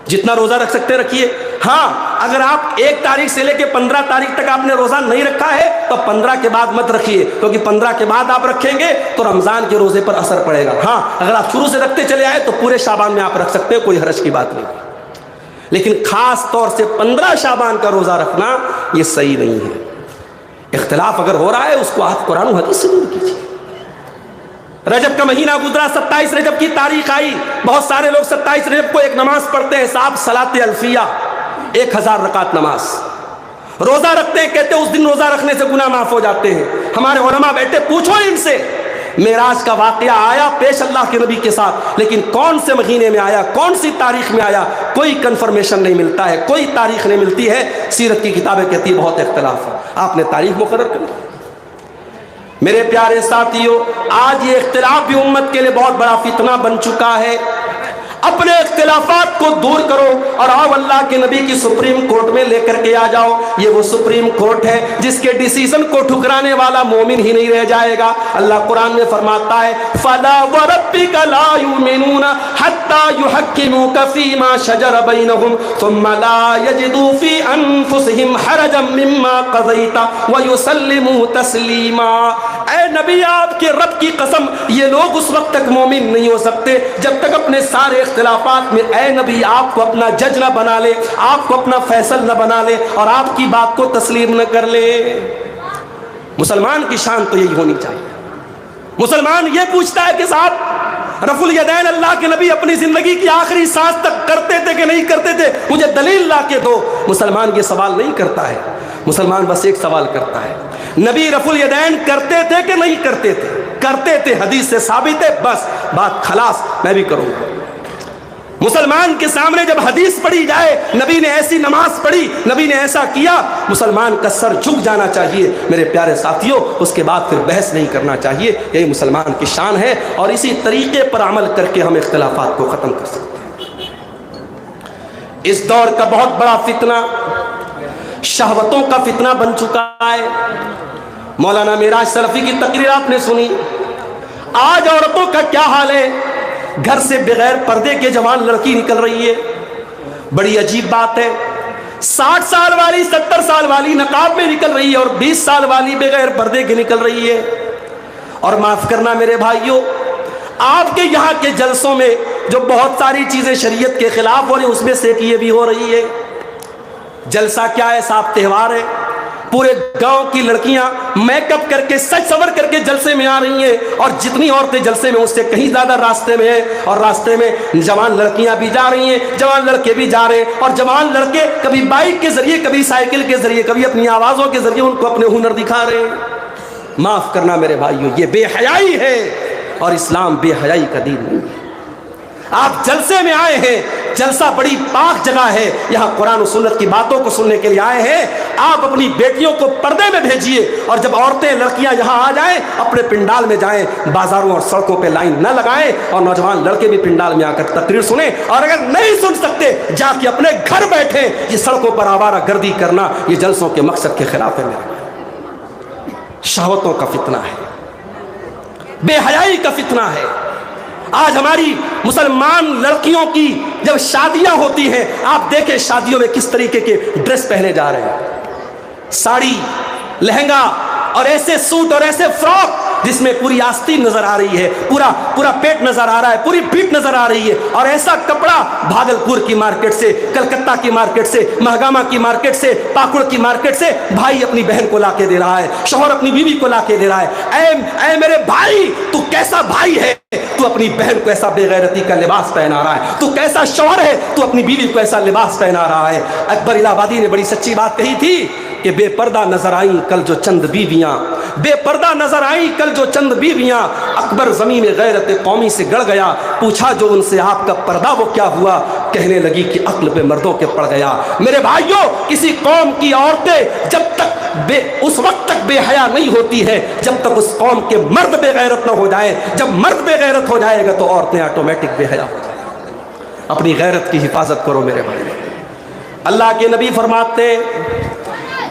جتنا روزہ رکھ سکتے رکھیے. ہاں اگر آپ 1 تاریخ سے لے کے 15 تاریخ تک آپ نے روزہ نہیں رکھا ہے تو 15 کے بعد مت رکھیے, کیونکہ 15 کے بعد آپ رکھیں گے تو رمضان کے روزے پر اثر پڑے گا. ہاں اگر آپ شروع سے رکھتے چلے آئے تو پورے شعبان میں آپ رکھ سکتے ہیں, کوئی حرج کی بات نہیں, لیکن خاص طور سے 15 شعبان کا روزہ رکھنا یہ صحیح نہیں ہے. اختلاف اگر ہو رہا ہے اس کو آپ قرآن و حدیث سے دور کیجیے. رجب کا مہینہ گزرا, 27 رجب کی تاریخ آئی, بہت سارے لوگ 27 رجب کو ایک نماز پڑھتے ہیں, صاحب صلاۃ الفیہ, 1000 رکعت نماز, روزہ رکھتے ہیں, کہتے ہیں اس دن روزہ رکھنے سے گناہ معاف ہو جاتے ہیں. ہمارے علماء بیٹھے, پوچھو ان سے, معراج کا واقعہ آیا پیش اللہ کے نبی کے ساتھ, لیکن کون سے مہینے میں آیا, کون سی تاریخ میں آیا, کوئی کنفرمیشن نہیں ملتا ہے, کوئی تاریخ نہیں ملتی ہے. سیرت کی کتابیں کہتی ہیں بہت اختلاف ہے, آپ نے تاریخ مقرر کر لی. میرے پیارے ساتھیوں, آج یہ اختلاف بھی امت کے لیے بہت بڑا فتنہ بن چکا ہے. اپنے اختلافات کو دور کرو اور آؤ اللہ کے نبی کی سپریم کورٹ میں لے کر کے آ جاؤ. یہ وہ سپریم کورٹ ہے جس کے ڈیسیژن کو ٹھکرانے والا مومن ہی نہیں رہ جائے گا. اللہ قرآن میں فرماتا ہے فَلَا وَرَبِّكَ لَا يُؤْمِنُونَ حَتَّى يُحَكِّمُوكَ فِي مَا شَجَرَ بَيْنَهُمْ ثُمَّ لَا يَجِدُوا فِي أَنفُسِهِمْ حَرَجًا مِّمَّا قَضَيْتَ وَيُسَلِّمُوا تَسْلِيمًا. اے نبی آپ کے رب کی قسم, یہ لوگ اس وقت تک مومن نہیں ہو سکتے جب تک اپنے سارے اختلافات میں اے نبی آپ کو اپنا جج نہ بنا لے, آپ کو اپنا فیصل نہ بنا لے اور آپ کی بات کو تسلیم نہ کر لے. مسلمان کی شان تو یہی ہونی چاہیے. مسلمان یہ پوچھتا ہے کہ صاحب رفع الیدین اللہ کے نبی اپنی زندگی کی آخری سانس تک کرتے تھے کہ نہیں کرتے تھے, مجھے دلیل لا کے دو. مسلمان یہ سوال نہیں کرتا ہے, مسلمان بس ایک سوال کرتا ہے, نبی رفع الیدین کرتے تھے کہ نہیں کرتے تھے؟ کرتے تھے, حدیث سے ثابت ہے, بس بات خلاص, میں بھی کروں گا. مسلمان کے سامنے جب حدیث پڑھی جائے, نبی نے ایسی نماز پڑھی, نبی نے ایسا کیا, مسلمان کا سر جھک جانا چاہیے. میرے پیارے ساتھیوں, اس کے بعد پھر بحث نہیں کرنا چاہیے. یہی مسلمان کی شان ہے اور اسی طریقے پر عمل کر کے ہم اختلافات کو ختم کر سکتے ہیں. اس دور کا بہت بڑا فتنہ شہوتوں کا فتنہ بن چکا ہے. مولانا معراج سلفی کی تقریر آپ نے سنی. آج عورتوں کا کیا حال ہے, گھر سے بغیر پردے کے جوان لڑکی نکل رہی ہے. بڑی عجیب بات ہے, 60 سال والی 70 سال والی نقاب میں نکل رہی ہے اور 20 سال والی بغیر پردے کے نکل رہی ہے. اور معاف کرنا میرے بھائیوں, آپ کے یہاں کے جلسوں میں جو بہت ساری چیزیں شریعت کے خلاف ہو رہی ہیں اس میں سے ایک یہ بھی ہو رہی ہے. جلسہ کیا ہے صاحب, تہوار ہے. پورے گاؤں کی لڑکیاں میک اپ کر کے سج سور کر کے جلسے میں آ رہی ہیں, اور جتنی عورتیں جلسے میں اس سے کہیں زیادہ راستے میں ہیں, اور راستے میں جوان لڑکیاں بھی جا رہی ہیں, جوان لڑکے بھی جا رہے ہیں, اور جوان لڑکے کبھی بائک کے ذریعے, کبھی سائیکل کے ذریعے, کبھی اپنی آوازوں کے ذریعے ان کو اپنے ہنر دکھا رہے ہیں. معاف کرنا میرے بھائیوں, یہ بے حیائی ہے اور اسلام بے حیائی کا دین نہیں ہے. آپ جلسے میں آئے ہیں, جلسہ بڑی پاک جگہ ہے, یہاں قرآن و سنت کی باتوں کو سننے کے لیے آئے ہیں. آپ اپنی بیٹیوں کو پردے میں بھیجیے, اور جب عورتیں لڑکیاں یہاں آ جائیں اپنے پنڈال میں جائیں, بازاروں اور سڑکوں پہ لائن نہ لگائیں, اور نوجوان لڑکے بھی پنڈال میں آ کر تقریر سنیں. اور اگر نہیں سن سکتے جا کے اپنے گھر بیٹھیں. یہ سڑکوں پر آوارہ گردی کرنا یہ جلسوں کے مقصد کے خلاف ہے. شہوتوں کا فتنہ ہے, بے حیائی کا فتنہ ہے. آج ہماری مسلمان لڑکیوں کی جب شادیاں ہوتی ہیں, آپ دیکھیں شادیوں میں کس طریقے کے ڈریس پہنے جا رہے ہیں. ساڑی, لہنگا اور ایسے سوٹ اور ایسے فراک جس میں پوری آستین نظر آ رہی ہے, پورا پیٹ نظر آ رہا ہے, پوری پیٹ نظر آ رہی ہے. اور ایسا کپڑا بھاگلپور کی مارکیٹ سے, کلکتہ کی مارکیٹ سے, مہگامہ کی مارکیٹ سے, پاکڑ کی مارکیٹ سے بھائی اپنی بہن کو لا کے دے رہا ہے, شوہر اپنی بیوی کو لا کے دے رہا ہے. اے میرے بھائی, تو کیسا بھائی ہے, تو اپنی بہن کو ایسا بے غیرتی کا لباس پہنا رہا ہے. تو کیسا شوہر ہے, تو اپنی بیوی کو ایسا لباس پہنا رہا ہے. اکبر الہ آبادی نے بڑی سچی بات کہی تھی کہ بے پردہ نظر آئیں کل جو چند بیویاں, بے پردہ نظر آئیں کل جو چند بیویاں. اکبر زمین غیرت قومی سے گڑ گیا, پوچھا جو ان سے آپ کا پردہ وہ کیا ہوا, کہنے لگی کہ عقل پہ مردوں کے پڑ گیا. میرے بھائیوں, کسی قوم کی عورتیں جب تک اس وقت تک بے حیا نہیں ہوتی ہے جب تک اس قوم کے مرد بے غیرت نہ ہو جائے. جب مرد بے غیرت ہو جائے گا تو عورتیں آٹومیٹک بے حیا ہو جائیں. اپنی غیرت کی حفاظت کرو میرے بھائی. اللہ کے نبی فرماتے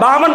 52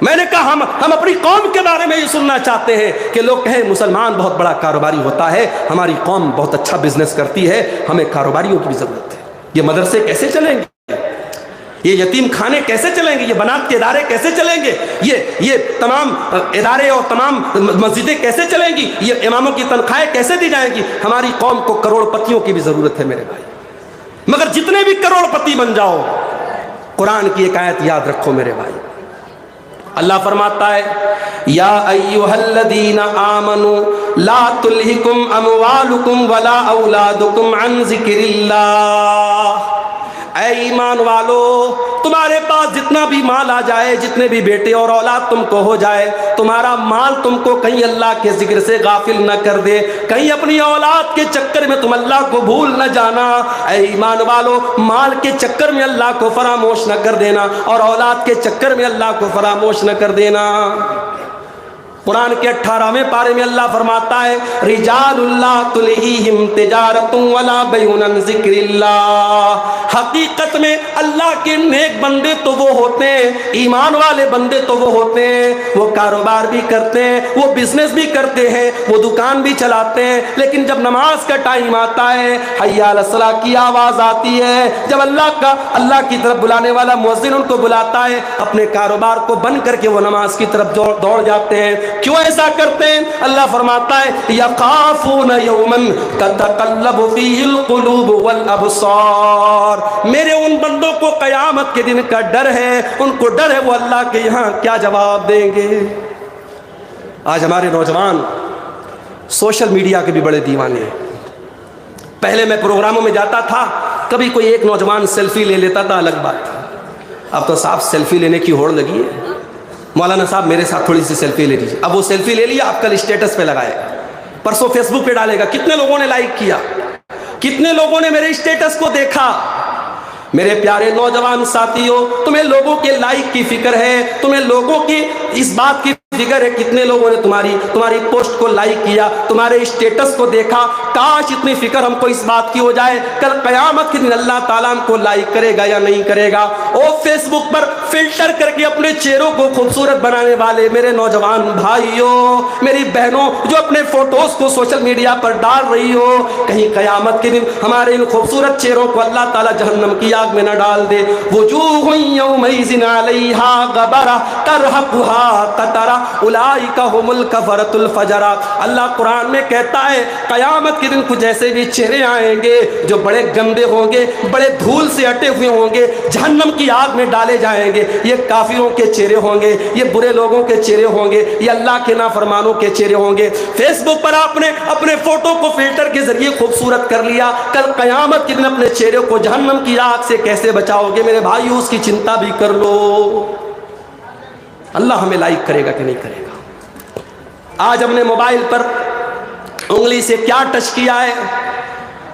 میں نے کہا ہم اپنی قوم کے بارے میں یہ سننا چاہتے ہیں کہ لوگ کہیں مسلمان بہت بڑا کاروباری ہوتا ہے، ہماری قوم بہت اچھا بزنس کرتی ہے، ہمیں کاروباریوں کی بھی ضرورت ہے۔ یہ مدرسے کیسے چلیں گے؟ یہ یتیم خانے کیسے چلیں گے؟ یہ بنات کے ادارے کیسے چلیں گے؟ یہ تمام ادارے اور تمام مسجدیں کیسے چلیں گی؟ یہ اماموں کی تنخواہیں کیسے دی جائیں گی؟ ہماری قوم کو کروڑ پتیوں کی بھی ضرورت ہے میرے بھائی، مگر جتنے بھی کروڑ پتی بن جاؤ، قرآن کی ایک آیت یاد رکھو میرے بھائی۔ اللہ فرماتا ہے یا ایھا الذین آمنوا لا تلہکم اموالکم ولا اولادکم عن ذکر اللہ۔ اے ایمان والو، تمہارے پاس جتنا بھی مال آ جائے، جتنے بھی بیٹے اور اولاد تم کو ہو جائے، تمہارا مال تم کو کہیں اللہ کے ذکر سے غافل نہ کر دے، کہیں اپنی اولاد کے چکر میں تم اللہ کو بھول نہ جانا۔ اے ایمان والو، مال کے چکر میں اللہ کو فراموش نہ کر دینا اور اولاد کے چکر میں اللہ کو فراموش نہ کر دینا۔ قرآن کے 18ویں پارے میں اللہ فرماتا ہے رجال اللہ تلہیہم تجارت ولا بیع عن ذکر اللہ۔ حقیقت میں اللہ کے نیک بندے تو وہ ہوتے ہیں، ایمان والے بندے تو وہ ہوتے ہیں، وہ کاروبار بھی کرتے ہیں، وہ بزنس بھی کرتے ہیں، وہ دکان بھی چلاتے ہیں، لیکن جب نماز کا ٹائم آتا ہے، حی علی الصلاۃ کی آواز آتی ہے، جب اللہ کی طرف بلانے والا مؤذن ان کو بلاتا ہے، اپنے کاروبار کو بند کر کے وہ نماز کی طرف دوڑ جاتے ہیں۔ کیوں ایسا کرتے ہیں؟ اللہ فرماتا ہے یخافون یوما تتقلب فیہ القلوب والابصار۔ میرے ان بندوں کو قیامت کے دن کا ڈر ہے، ان کو ڈر ہے وہ اللہ کے یہاں کیا جواب دیں گے۔ آج ہمارے نوجوان سوشل میڈیا کے بھی بڑے دیوانے ہیں۔ پہلے میں پروگراموں میں جاتا تھا، کبھی کوئی ایک نوجوان سیلفی لے لیتا تھا، الگ بات تھا۔ اب تو صاحب سیلفی لینے کی ہوڑ لگی ہے، مولانا صاحب میرے ساتھ تھوڑی سی سیلفی لے لیجیے۔ اب وہ سیلفی لے لیا، آپ کل اسٹیٹس پہ لگائے گا، پرسوں فیس بک پہ ڈالے گا، کتنے لوگوں نے لائک کیا، کتنے لوگوں نے میرے اسٹیٹس کو دیکھا۔ میرے پیارے نوجوان ساتھیوں، تمہیں لوگوں کے لائک کی فکر ہے، تمہیں لوگوں کی اس بات کی فکر ہے کتنے لوگوں نے تمہاری پوسٹ کو لائک کیا، تمہارے اسٹیٹس کو دیکھا۔ کاش اتنی فکر ہم کو اس بات کی ہو جائے کل قیامت کے دن اللہ تعالیٰ ہم کو لائک کرے گا یا نہیں کرے گا۔ اور فیس بک پر فلٹر کر کے اپنے چہروں کو خوبصورت بنانے والے میرے نوجوان بھائیوں، میری بہنوں جو اپنے فوٹوز کو سوشل میڈیا پر ڈال رہی ہو، کہیں قیامت کے دن ہمارے ان خوبصورت چہروں کو اللہ تعالیٰ جہنم کی آگ میں نہ ڈال دے۔ وجوہ یومئذ علیہا غبرہ ترہقھا قترہ اولئک ھم الکفرۃ الفجرہ۔ اللہ قرآن میں کہتا ہے قیامت کے دن کچھ ایسے بھی چہرے آئیں گے جو بڑے گندے ہوں گے، بڑے دھول سے اٹے ہوئے ہوں گے، جہنم کی آگ میں ڈالے جائیں گے۔ یہ کافروں کے چہرے ہوں گے، یہ برے لوگوں کے چہرے ہوں گے، یہ اللہ کے نافرمانوں کے چہرے ہوں گے۔ فیس بک پر آپ نے اپنے فوٹو کو فلٹر کے ذریعے خوبصورت کر لیا، کل قیامت کے دن اپنے چہرے کو جہنم کی آگ سے کیسے بچاؤ گے؟ میرے بھائیو اس کی چنتا بھی کر لو، اللہ ہمیں لائک کرے گا کہ نہیں کرے گا۔ آج ہم نے موبائل پر انگلی سے کیا ٹچ کیا ہے،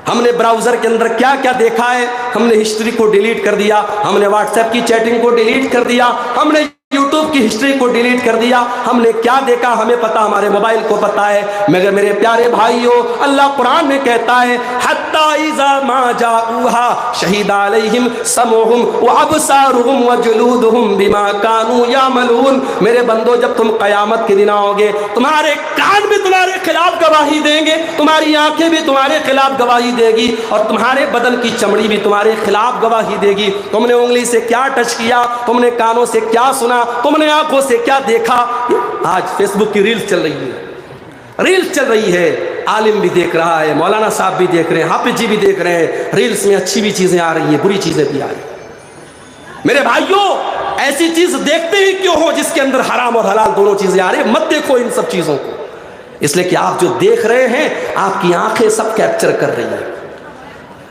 ہم نے براؤزر کے اندر کیا کیا دیکھا ہے، ہم نے ہسٹری کو ڈیلیٹ کر دیا، ہم نے واٹس ایپ کی چیٹنگ کو ڈیلیٹ کر دیا، ہم نے یوٹیوب کی ہسٹری کو ڈیلیٹ کر دیا، ہم نے کیا دیکھا ہمیں پتا، ہمارے موبائل کو پتا ہے۔ مگر میرے پیارے بھائیوں، اللہ قرآن میں کہتا ہے حتی اذا ما جاؤہا شہید علیہم سمعہم وابصارہم وجلودہم بما کانوا یعملون۔ میرے بندو، جب تم قیامت کے دن آؤ گے، تمہارے کان بھی تمہارے خلاف گواہی دیں گے، تمہاری آنکھیں بھی تمہارے خلاف گواہی دے گی، اور تمہارے بدن کی چمڑی بھی تمہارے خلاف گواہی دے گی۔ تم نے انگلی سے کیا ٹچ کیا، تم نے کانوں سے کیا سنا، تم نے آنکھوں سے کیا دیکھا۔ آج فیس بک کی ریلز چل رہی ہے، ریلز چل رہی ہے، عالم بھی دیکھ رہا ہے، مولانا صاحب بھی دیکھ رہے ہیں، حافظ جی بھی دیکھ رہے ہیں۔ ریلز میں اچھی بھی چیزیں آ رہی ہیں، بری چیزیں بھی آ رہی ہیں۔ میرے بھائیوں، ایسی چیز دیکھتے ہی کیوں ہو جس کے اندر حرام اور حلال دونوں چیزیں آ رہی ہیں؟ مت دیکھو ان سب چیزوں کو، اس لیے کہ آپ جو دیکھ رہے ہیں آپ کی آنکھیں سب کیپچر کر رہی ہیں۔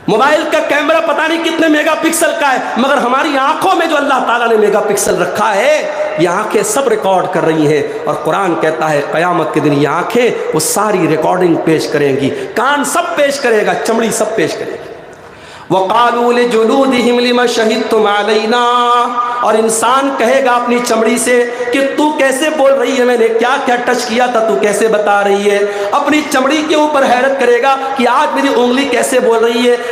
موبائل کا کیمرہ پتہ نہیں کتنے میگا پکسل کا ہے، مگر ہماری آنکھوں میں جو اللہ تعالیٰ نے میگا پکسل رکھا ہے، یہ آنکھیں سب ریکارڈ کر رہی ہیں۔ اور قرآن کہتا ہے قیامت کے دن یہ آنکھیں وہ ساری ریکارڈنگ پیش کریں گی، کان سب پیش کرے گا، چمڑی سب پیش کرے گی۔ وَقَالُوا لِجُلُودِهِمْ لِمَ شَهِدتُّمْ عَلَيْنَا، اور انسان کہے گا اپنی چمڑی سے کہ تو کیسے بول رہی ہے, میں نے کیا کیا ٹچ کیا تھا, تو کیسے بتا رہی ہے. اپنی چمڑی کے اوپر حیرت کرے گا کہ آج میری انگلی کیسے بول رہی ہے,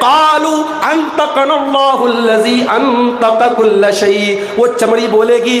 قالوا انطقنا اللہ الذی انطق کل شیء, وہ چمڑی بولے گی,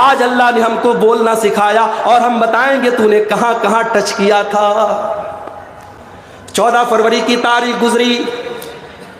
آج اللہ نے ہم کو بولنا سکھایا اور ہم بتائیں گے تو نے کہاں کہاں ٹچ کیا تھا. 14 فروری کی تاریخ گزری,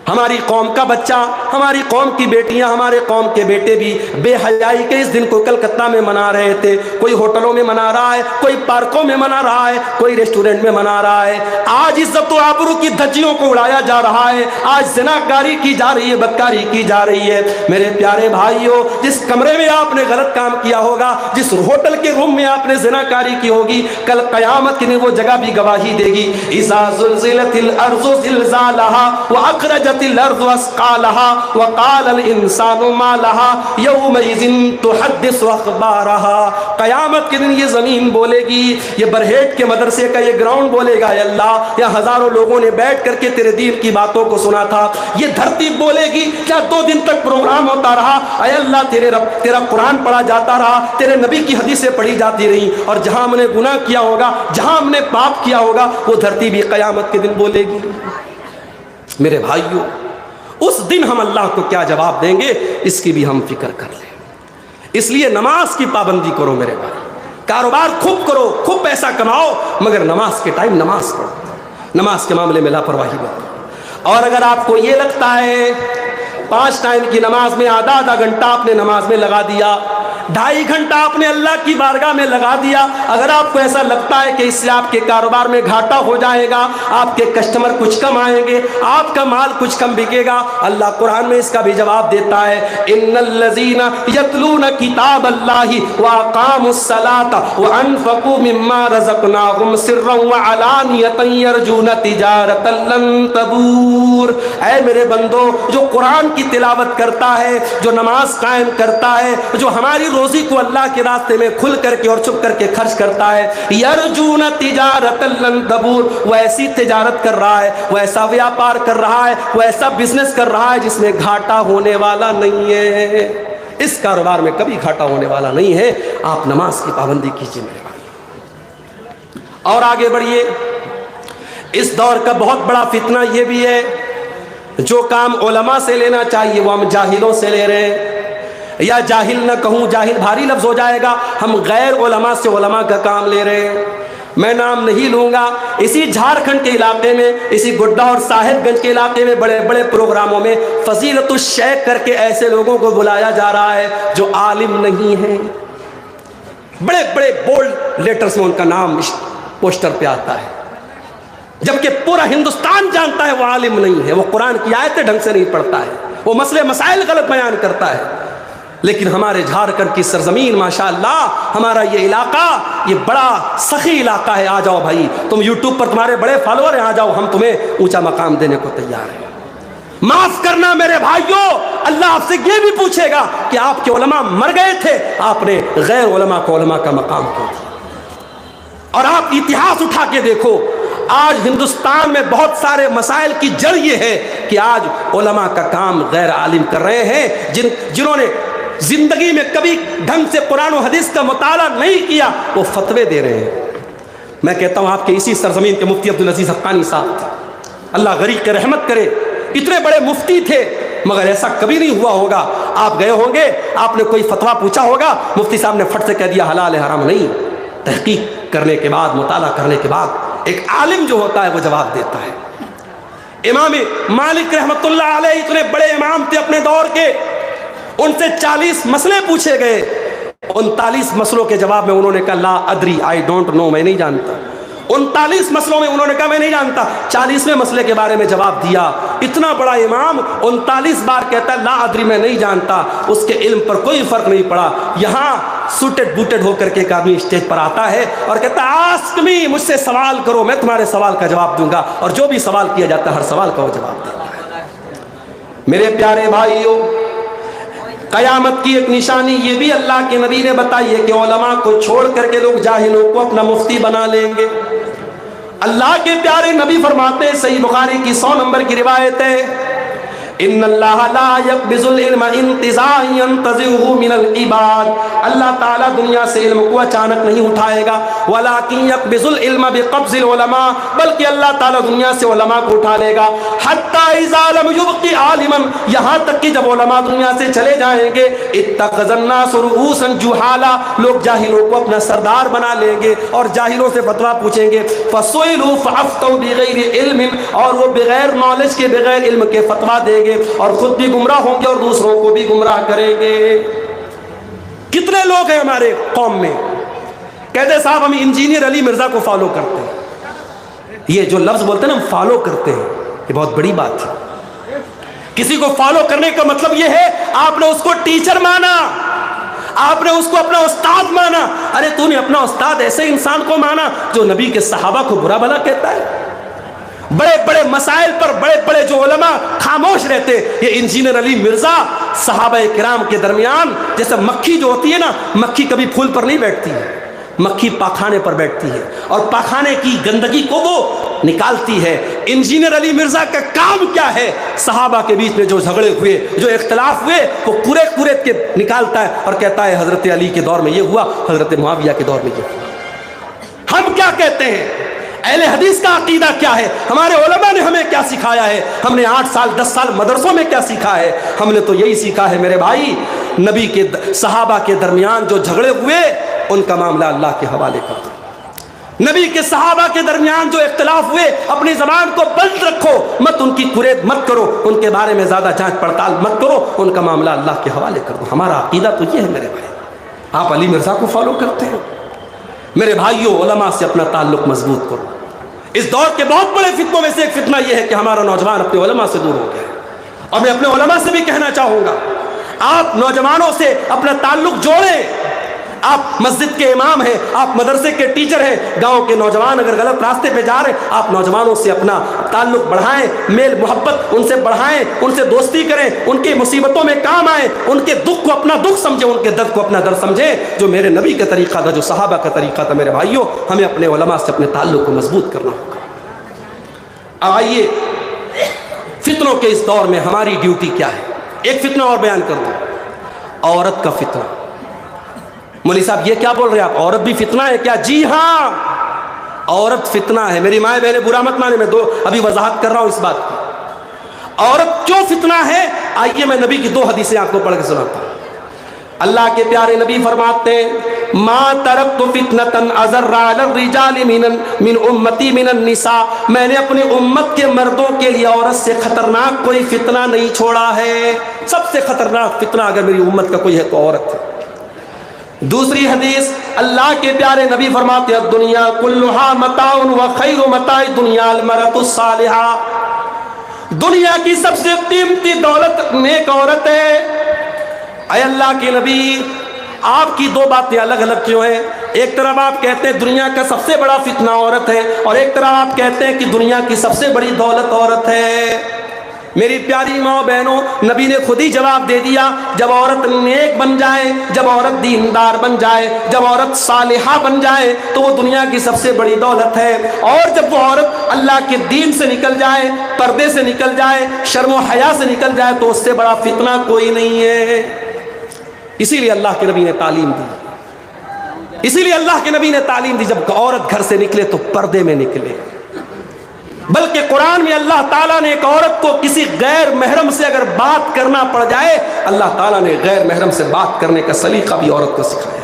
ہماری قوم کا بچہ, ہماری قوم کی بیٹیاں, ہمارے قوم کے بیٹے بھی بے حیائی کے اس دن کو کلکتہ میں منا رہے تھے. کوئی ہوٹلوں میں منا رہا ہے, کوئی پارکوں میں منا رہا ہے, کوئی ریسٹورنٹ میں منا رہا ہے. آج عزت و آبرو کی دھجیوں کو اڑایا جا رہا ہے, آج زناکاری کی جا رہی ہے, بدکاری کی جا رہی ہے. میرے پیارے بھائیوں, جس کمرے میں آپ نے غلط کام کیا ہوگا, جس ہوٹل کے روم میں آپ نے زناکاری کی ہوگی, کل قیامت کے دن وہ جگہ بھی گواہی دے گی. اذا زلزلت الارض زلزالها واخرجت الارض اسقالها وقال الانسان ما لها يومئذ تحدث اخبارها. قیامت کے دن یہ زمین بولے گی, یہ برہیٹ کے مدرسے کا یہ گراؤنڈ بولے گا, اے اللہ یہاں ہزاروں لوگوں نے بیٹھ کر کے تیرے دین کی باتوں کو سنا تھا. یہ دھرتی بولے گی, کیا 2 دن تک پروگرام ہوتا رہا, اے اللہ تیرا قرآن پڑھا جاتا رہا, تیرے نبی کی حدیثیں پڑھی جاتی رہی, اور جہاں ہم نے گناہ کیا ہوگا, جہاں ہم نے پاپ کیا ہوگا, وہ دھرتی بھی قیامت کے دن بولے گی. میرے بھائیوں, اس دن ہم اللہ کو کیا جواب دیں گے, اس کی بھی ہم فکر کر لیں. اس لیے نماز کی پابندی کرو میرے بھائی, کاروبار خوب کرو, خوب پیسہ کماؤ, مگر نماز کے ٹائم نماز پڑھو, نماز کے معاملے میں لاپرواہی مت کرو. اور اگر آپ کو یہ لگتا ہے 5 ٹائم کی نماز میں آدھا گھنٹہ آپ نے نماز میں لگا دیا, 2.5 گھنٹہ آپ نے اللہ کی بارگاہ میں لگا دیا, اگر آپ کو ایسا لگتا ہے کہ اس سے آپ کے کاروبار میں گھاٹا ہو جائے گا, آپ کے کسٹمر کچھ کم آئیں گے, آپ کا مال کچھ کم بکے گا, اللہ قرآن میں اس کا بھی جواب دیتا ہے, ان الذین یتلون کتاب اللہ واقاموا الصلاۃ وانفقوا مما رزقناہم سرا وعلانیۃ یرجون تجارۃ لن تبور. اے میرے بندو, جو قرآن کی تلاوت کرتا ہے, جو نماز قائم کرتا ہے, جو ہماری روزی کو اللہ کے راستے میں کھل کر کے اور چھپ کر کے خرچ کرتا ہے, یرجون تجارۃ لن تبور, وہ ایسی تجارت کر رہا ہے, وہ ایسا ویاپار کر رہا ہے, وہ ایسا بزنس کر رہا ہے جس میں گھاٹا ہونے والا نہیں ہے. اس کاروبار میں کبھی گھاٹا ہونے والا نہیں ہے. آپ نماز کی پابندی کیجیے میرے بھائی. اور آگے بڑھیے, اس دور کا بہت بڑا فتنہ یہ بھی ہے, جو کام علماء سے لینا چاہیے وہ ہم جاہلوں سے لے رہے ہیں, یا جاہل نہ کہوں, جاہل بھاری لفظ ہو جائے گا, ہم غیر علماء سے علماء کا کام لے رہے ہیں. میں نام نہیں لوں گا, اسی جھارکھنڈ کے علاقے میں, اسی گڈا اور صاحب گنج کے علاقے میں بڑے بڑے پروگراموں میں فضیلت الشیخ کر کے ایسے لوگوں کو بلایا جا رہا ہے جو عالم نہیں ہیں. بڑے بڑے بولڈ لیٹرز میں ان کا نام پوسٹر پہ آتا ہے, جبکہ پورا ہندوستان جانتا ہے وہ عالم نہیں ہے, وہ قرآن کی آیتیں ڈھنگ سے نہیں پڑھتا ہے, وہ مسئلے مسائل غلط بیان کرتا ہے. لیکن ہمارے جھارکھنڈ کی سرزمین ماشاءاللہ, ہمارا یہ علاقہ یہ بڑا سخی علاقہ ہے. آ جاؤ بھائی, تم یوٹیوب پر تمہارے بڑے فالوور ہیں, آ جاؤ, ہم تمہیں اونچا مقام دینے کو تیار ہیں. معاف کرنا میرے بھائیوں, اللہ آپ سے یہ بھی پوچھے گا کہ آپ کے علماء مر گئے تھے, آپ نے غیر علماء کو علماء کا مقام کیوں دیا. اور آپ اتہاس اٹھا کے دیکھو, آج ہندوستان میں بہت سارے مسائل کی جڑ یہ ہے کہ آج علماء کا کام غیر عالم کر رہے ہیں, جنہوں نے زندگی میں کبھی ڈھنگ سے قرآن و حدیث کا مطالعہ نہیں کیا, وہ فتوے دے رہے ہیں. میں کہتا ہوں آپ کے اسی سرزمین کے مفتی عبدالعزیز حقانی صاحب تھے, اللہ غریق رحمت کرے, اتنے بڑے مفتی تھے, مگر ایسا کبھی نہیں ہوا ہوگا. آپ گئے ہوں گے, آپ نے کوئی فتویٰ پوچھا ہوگا, مفتی صاحب نے فٹ سے کہہ دیا حلال ہے حرام نہیں. تحقیق کرنے کے بعد, مطالعہ کرنے کے بعد ایک عالم جو ہوتا ہے وہ جواب دیتا ہے. امام مالک رحمت اللہ علیہ اتنے بڑے امام تھے اپنے دور کے, ان سے 40 مسئلے پوچھے گئے, 39 مسئلوں کے جواب میں انہوں نے کہا لا ادری, آئی ڈونٹ نو, میں نہیں جانتا. 39 مسئلوں میں انہوں نے کہا میں نہیں جانتا, 40ویں مسئلے کے بارے میں جواب دیا. اتنا بڑا امام 39 بار کہتا ہے لا ادری, میں نہیں جانتا, اس کے علم پر کوئی فرق نہیں پڑا. یہاں سوٹڈ بوٹڈ ہو کر کے ایک آدمی اسٹیج پر آتا ہے اور کہتا ہے آسک می, مجھ سے سوال کرو, میں تمہارے سوال کا جواب دوں گا. اور جو بھی سوال کیا جاتا ہے ہر سوال کا وہ جواب دیتا ہے. میرے پیارے بھائیوں, قیامت کی ایک نشانی یہ بھی اللہ کے نبی نے بتائی ہے کہ علماء کو چھوڑ کر کے لوگ جاہلوں کو اپنا مفتی بنا لیں گے. اللہ کے پیارے نبی فرماتے ہیں, صحیح بخاری کی 100 نمبر کی روایت ہے, ان اللہ لا یقبض العلم انتزاعا ينتزعه من العباد، اللہ تعالیٰ دنیا سے علم کو اچانک نہیں اٹھائے گا، ولکن یقبض العلم بقبض العلماء، بلکہ اللہ تعالیٰ دنیا سے علماء کو اٹھا لے گا، حتی اذا لم یبق عالما، یہاں تک کہ جب علماء دنیا سے چلے جائیں گے، اتخذ الناس رؤوسا جہالا، لوگ جاہلوں کو اپنا سردار بنا لیں گے اور جاہلوں سے فتویٰ پوچھیں گے، فسئلوا فافتوا بغیر علم، اور وہ بغیر نالج کے بغیر علم کے فتویٰ دیں گے اور خود بھی گمراہ ہوں گے اور دوسروں کو بھی گمراہ کریں گے۔ کتنے لوگ ہیں ہمارے قوم میں کہتے ہیں صاحب ہم انجینئر علی مرزا کو فالو کرتے ہیں، یہ جو لفظ بولتے ہیں نا ہم فالو کرتے ہیں، یہ بہت بڑی بات ہے۔ کسی کو فالو کرنے کا مطلب یہ ہے آپ نے اس کو ٹیچر مانا، آپ نے اس کو اپنا استاد مانا۔ ارے تو نے اپنا استاد ایسے انسان کو مانا جو نبی کے صحابہ کو برا بھلا کہتا ہے؟ بڑے بڑے مسائل پر بڑے بڑے جو علماء خاموش رہتے، یہ انجینئر علی مرزا صحابہ کرام کے درمیان، جیسے مکھی جو ہوتی ہے نا، مکھی کبھی پھول پر نہیں بیٹھتی ہے، مکھی پاخانے پر بیٹھتی ہے اور پاخانے کی گندگی کو وہ نکالتی ہے۔ انجینئر علی مرزا کا کام کیا ہے؟ صحابہ کے بیچ میں جو جھگڑے ہوئے، جو اختلاف ہوئے، وہ پورے پورے کے نکالتا ہے اور کہتا ہے حضرت علی کے دور میں یہ ہوا، حضرت معاویہ کے دور میں یہ ہوا۔ ہم کیا کہتے ہیں؟ اہل حدیث کا عقیدہ کیا ہے؟ ہمارے علماء نے ہمیں کیا سکھایا ہے؟ ہم نے 8 سال 10 سال مدرسوں میں کیا سیکھا ہے؟ ہم نے تو یہی سیکھا ہے میرے بھائی، نبی کے صحابہ کے درمیان جو جھگڑے ہوئے ان کا معاملہ اللہ کے حوالے کر دو، نبی کے صحابہ کے درمیان جو اختلاف ہوئے اپنی زبان کو بند رکھو، مت ان کی قرید مت کرو، ان کے بارے میں زیادہ جانچ پڑتال مت کرو، ان کا معاملہ اللہ کے حوالے کر دو۔ ہمارا عقیدہ تو یہ ہے میرے بھائی۔ آپ علی مرزا کو فالو کرتے ہیں؟ میرے بھائیوں، علماء سے اپنا تعلق مضبوط کرو۔ اس دور کے بہت بڑے فتنوں میں سے ایک فتنہ یہ ہے کہ ہمارا نوجوان اپنے علماء سے دور ہو گیا ہے، اور میں اپنے علماء سے بھی کہنا چاہوں گا آپ نوجوانوں سے اپنا تعلق جوڑیں۔ آپ مسجد کے امام ہیں، آپ مدرسے کے ٹیچر ہیں، گاؤں کے نوجوان اگر غلط راستے پہ جا رہے ہیں، آپ نوجوانوں سے اپنا تعلق بڑھائیں، میل محبت ان سے بڑھائیں، ان سے دوستی کریں، ان کی مصیبتوں میں کام آئیں، ان کے دکھ کو اپنا دکھ سمجھیں، ان کے درد کو اپنا درد سمجھیں، جو میرے نبی کا طریقہ تھا، جو صحابہ کا طریقہ تھا۔ میرے بھائیوں، ہمیں اپنے علماء سے اپنے تعلق کو مضبوط کرنا ہوگا۔ آئیے فتنوں کے اس دور میں ہماری ڈیوٹی کیا ہے؟ ایک فتنہ اور بیان کر دوں، عورت کا فتنہ۔ مولوی صاحب یہ کیا بول رہے ہیں آپ؟ عورت بھی فتنہ ہے کیا؟ جی ہاں، عورت فتنہ ہے۔ میری مائیں بہنیں برا مت مانے، میں ابھی وضاحت کر رہا ہوں اس بات کی۔ عورت کیوں فتنہ ہے؟ آئیے میں نبی کی 2 حدیثیں آپ کو پڑھ کے سناتا ہوں۔ اللہ کے پیارے نبی فرماتے ہیں، ما ترکت فتنة اضر علی الرجال من امتی من النساء، میں نے اپنی امت کے مردوں کے لیے عورت سے خطرناک کوئی فتنہ نہیں چھوڑا ہے۔ سب سے خطرناک فتنہ اگر میری امت کا کوئی ہے تو عورت ہے۔ دوسری حدیث اللہ کے پیارے نبی فرماتے ہیں، دنیا کلھا متاع وخیر متاع الدنیا المرأۃ الصالحہ، دنیا کی سب سے قیمتی دولت نیک عورت ہے۔ اے اللہ کے نبی، آپ کی 2 باتیں الگ الگ کیوں ہیں؟ ایک طرف آپ کہتے ہیں دنیا کا سب سے بڑا فتنہ عورت ہے، اور ایک طرف آپ کہتے ہیں کہ دنیا کی سب سے بڑی دولت عورت ہے۔ میری پیاری ماں بہنوں، نبی نے خود ہی جواب دے دیا، جب عورت نیک بن جائے، جب عورت دیندار بن جائے، جب عورت صالحہ بن جائے تو وہ دنیا کی سب سے بڑی دولت ہے، اور جب وہ عورت اللہ کے دین سے نکل جائے، پردے سے نکل جائے، شرم و حیا سے نکل جائے تو اس سے بڑا فتنہ کوئی نہیں ہے۔ اسی لیے اللہ کے نبی نے تعلیم دی، اسی لیے اللہ کے نبی نے تعلیم دی، جب عورت گھر سے نکلے تو پردے میں نکلے۔ بلکہ قرآن میں اللہ تعالیٰ نے ایک عورت کو کسی غیر محرم سے اگر بات کرنا پڑ جائے، اللہ تعالیٰ نے غیر محرم سے بات کرنے کا سلیقہ بھی عورت کو سکھایا۔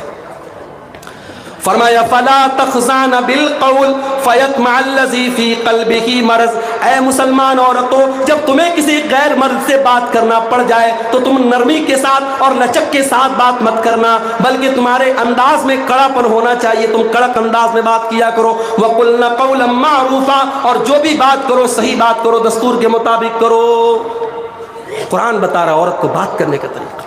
فرمایا فلا تخزان بالقول فیطمع الذی فی قلبہ مرض، اے مسلمان عورتوں، جب تمہیں کسی غیر مرد سے بات کرنا پڑ جائے تو تم نرمی کے ساتھ اور لچک کے ساتھ بات مت کرنا، بلکہ تمہارے انداز میں کڑا پن ہونا چاہیے، تم کڑک انداز میں بات کیا کرو۔ وقلن قولا معروفا، اور جو بھی بات کرو صحیح بات کرو، دستور کے مطابق کرو۔ قرآن بتا رہا عورت کو بات کرنے کا طریقہ۔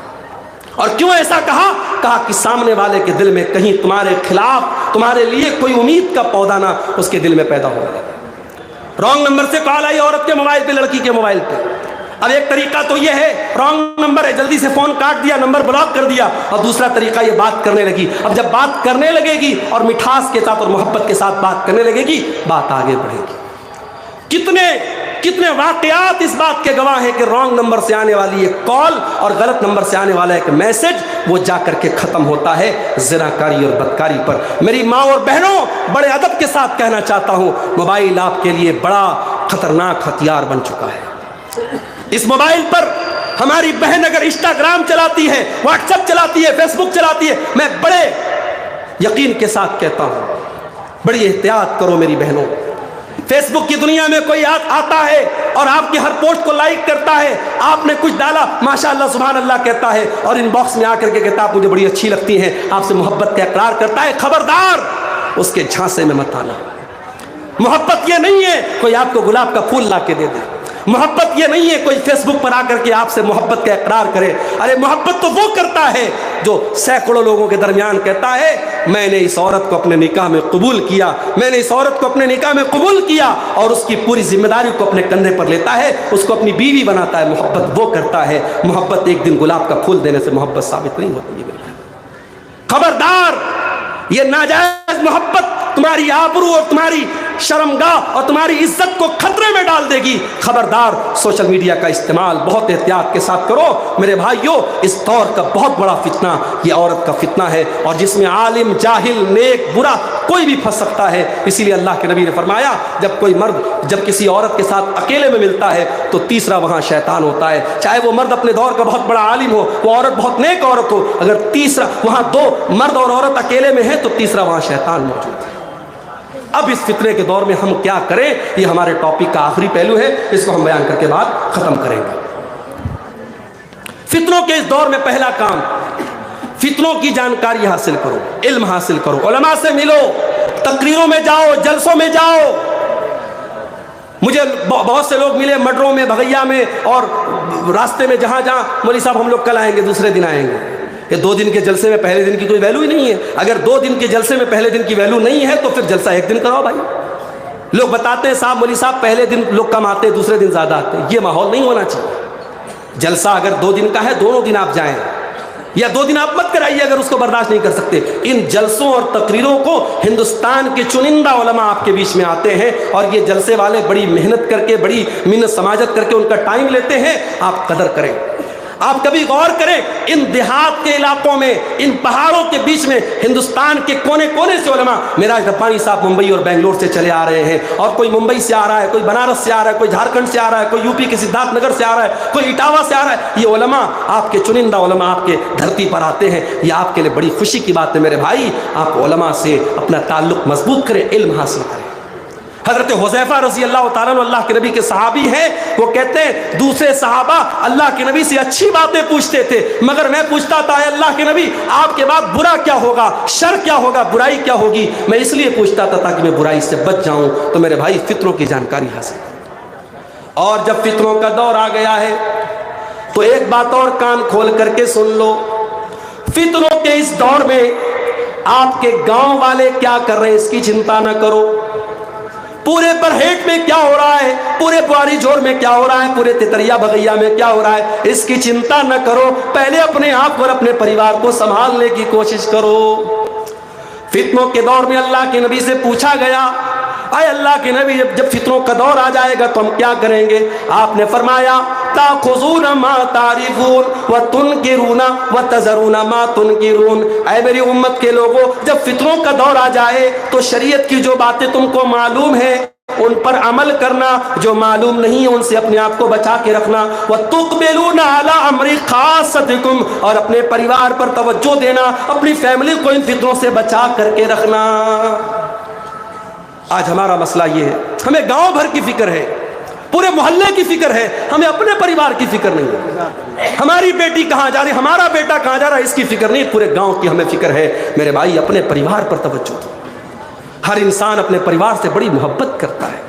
اور کیوں ایسا کہا؟ کہا کہ سامنے والے کے دل میں کہیں تمہارے خلاف، تمہارے لیے کوئی امید کا پودا نہ اس کے دل میں پیدا ہو جائے۔ رانگ نمبر سے کال آئی عورت کے موبائل پہ، لڑکی کے موبائل پہ۔ اب ایک طریقہ تو یہ ہے، رانگ نمبر ہے، جلدی سے فون کاٹ دیا، نمبر بلاک کر دیا، اور دوسرا طریقہ یہ بات کرنے لگی۔ اب جب بات کرنے لگے گی اور مٹھاس کے ساتھ اور محبت کے ساتھ بات کرنے لگے گی، بات آگے بڑھے گی۔ کتنے کتنے واقعات اس بات کے گواہ ہیں کہ رانگ نمبر سے آنے والی ایک کال اور غلط نمبر سے آنے والا ایک میسج وہ جا کر کے ختم ہوتا ہے زناکاری اور بدکاری پر۔ میری ماں اور بہنوں، بڑے ادب کے ساتھ کہنا چاہتا ہوں، موبائل آپ کے لیے بڑا خطرناک ہتھیار بن چکا ہے۔ اس موبائل پر ہماری بہن اگر انسٹاگرام چلاتی ہے، واٹس ایپ چلاتی ہے، فیس بک چلاتی ہے، میں بڑے یقین کے ساتھ کہتا ہوں بڑی احتیاط کرو میری بہنوں۔ فیس بک کی دنیا میں کوئی آتا ہے اور آپ کی ہر پوسٹ کو لائک کرتا ہے، آپ نے کچھ ڈالا ماشاءاللہ سبحان اللہ کہتا ہے اور ان باکس میں آ کر کے کہتا ہے مجھے بڑی اچھی لگتی ہیں، آپ سے محبت کا اقرار کرتا ہے، خبردار اس کے جھانسے میں مت آنا۔ محبت یہ نہیں ہے کوئی آپ کو گلاب کا پھول لا کے دے دے، محبت یہ نہیں ہے کوئی فیس بک پر آ کر کے آپ سے محبت کا اقرار کرے۔ ارے محبت تو وہ کرتا ہے جو سینکڑوں لوگوں کے درمیان کہتا ہے میں نے اس عورت کو اپنے نکاح میں قبول کیا، میں نے اس عورت کو اپنے نکاح میں قبول کیا، اور اس کی پوری ذمہ داری کو اپنے کندھے پر لیتا ہے، اس کو اپنی بیوی بناتا ہے۔ محبت وہ کرتا ہے۔ محبت ایک دن گلاب کا پھول دینے سے محبت ثابت نہیں ہوتی ہے۔ خبردار، یہ ناجائز محبت تمہاری آبرو اور تمہاری شرمگاہ اور تمہاری عزت کو خطرے میں ڈال دے گی۔ خبردار، سوشل میڈیا کا استعمال بہت احتیاط کے ساتھ کرو میرے بھائیوں۔ اس دور کا بہت بڑا فتنہ یہ عورت کا فتنہ ہے، اور جس میں عالم، جاہل، نیک، برا کوئی بھی پھنس سکتا ہے۔ اسی لیے اللہ کے نبی نے فرمایا جب کوئی مرد جب کسی عورت کے ساتھ اکیلے میں ملتا ہے تو تیسرا وہاں شیطان ہوتا ہے، چاہے وہ مرد اپنے دور کا بہت بڑا عالم ہو، وہ عورت بہت نیک عورت ہو، اگر تیسرا وہاں دو مرد اور عورت اکیلے میں ہیں تو تیسرا وہاں شیطان موجود ہے۔ اب اس فتنے کے دور میں ہم کیا کریں، یہ ہمارے ٹاپک کا آخری پہلو ہے، اس کو ہم بیان کر کے بعد ختم کریں گے۔ فتنوں کے اس دور میں پہلا کام، فتنوں کی جانکاری حاصل کرو، علم حاصل کرو، علماء سے ملو، تقریروں میں جاؤ، جلسوں میں جاؤ۔ مجھے بہت سے لوگ ملے مڈروں میں، بھگیا میں، اور راستے میں جہاں جہاں، مولوی صاحب ہم لوگ کل آئیں گے، دوسرے دن آئیں گے۔ یہ 2 دن کے جلسے میں پہلے دن کی کوئی ویلو ہی نہیں ہے۔ اگر 2 دن کے جلسے میں پہلے دن کی ویلو نہیں ہے تو پھر جلسہ 1 دن کراؤ بھائی۔ لوگ بتاتے ہیں صاحب مولوی صاحب پہلے دن لوگ کم آتے ہیں، دوسرے دن زیادہ آتے ہیں، یہ ماحول نہیں ہونا چاہیے۔ جلسہ اگر 2 دن کا ہے، دونوں دن آپ جائیں، یا 2 دن آپ مت کرائیے اگر اس کو برداشت نہیں کر سکتے۔ ان جلسوں اور تقریروں کو ہندوستان کے چنندہ علماء آپ کے بیچ میں آتے ہیں، اور یہ جلسے والے بڑی محنت کر کے، بڑی منت سماجت کر کے ان کا ٹائم لیتے ہیں۔ آپ قدر کریں۔ آپ کبھی غور کریں، ان دیہات کے علاقوں میں، ان پہاڑوں کے بیچ میں ہندوستان کے کونے کونے سے علماء، میراج ربانی صاحب ممبئی اور بنگلور سے چلے آ رہے ہیں، اور کوئی ممبئی سے آ رہا ہے، کوئی بنارس سے آ رہا ہے، کوئی جھارکھنڈ سے آ رہا ہے، کوئی یوپی کے سدھارتھ نگر سے آ رہا ہے، کوئی اٹاوا سے آ رہا ہے۔ یہ علماء آپ کے چنندہ علماء آپ کے دھرتی پر آتے ہیں، یہ آپ کے لیے بڑی خوشی کی بات ہے میرے بھائی۔ آپ علماء سے اپنا تعلق مضبوط کریں، علم حاصل کریں۔ حضرت حذیفہ رضی اللہ تعالیٰ عنہ اللہ کے نبی کے صحابی ہیں، وہ کہتے ہیں دوسرے صحابہ اللہ کے نبی سے اچھی باتیں پوچھتے تھے، مگر میں پوچھتا تھا اے اللہ کے نبی آپ کے بعد برا کیا ہوگا، شر کیا ہوگا، برائی کیا ہوگی؟ میں اس لیے پوچھتا تھا تاکہ میں برائی سے بچ جاؤں۔ تو میرے بھائی فتنوں کی جانکاری حاصل کریں، اور جب فتنوں کا دور آ گیا ہے تو ایک بات اور کان کھول کر کے سن لو، فتنوں کے اس دور میں آپ کے گاؤں والے کیا کر رہے ہیں اس کی چنتا نہ کرو، پورے برہیٹ میں کیا ہو رہا ہے، پورے بواری جوڑ میں کیا ہو رہا ہے، پورے تتریا بغیا میں کیا ہو رہا ہے، اس کی چنتا نہ کرو، پہلے اپنے آپ اور اپنے پریوار کو سنبھالنے کی کوشش کرو۔ فتنوں کے دور میں اللہ کے نبی سے پوچھا گیا اے اللہ کے نبی جب فتنوں کا دور آ جائے گا تو ہم کیا کریں گے؟ آپ نے فرمایا تاخذون ما تعرفون وتنکرون وتذرون ما تنکرون، اے میری امت کے لوگوں جب فتنوں کا دور آ جائے تو شریعت کی جو باتیں تم کو معلوم ہے ان پر عمل کرنا، جو معلوم نہیں ہے ان سے اپنے آپ کو بچا کے رکھنا، وَتُقْبِلُونَ عَلَىٰ أَمْرِ خَاصَّتِكُمْ، اور اپنے پریوار پر توجہ دینا، اپنی فیملی کو ان فتنوں سے بچا کر کے رکھنا۔ آج ہمارا مسئلہ یہ ہے، ہمیں گاؤں بھر کی فکر ہے، پورے محلے کی فکر ہے، ہمیں اپنے پریوار کی فکر نہیں ہے، ہماری بیٹی کہاں جا رہی، ہمارا بیٹا کہاں جا رہا ہے اس کی فکر نہیں، پورے گاؤں کی ہمیں فکر ہے۔ میرے بھائی اپنے پریوار پر توجہ دو۔ ہر انسان اپنے پریوار سے بڑی محبت کرتا ہے،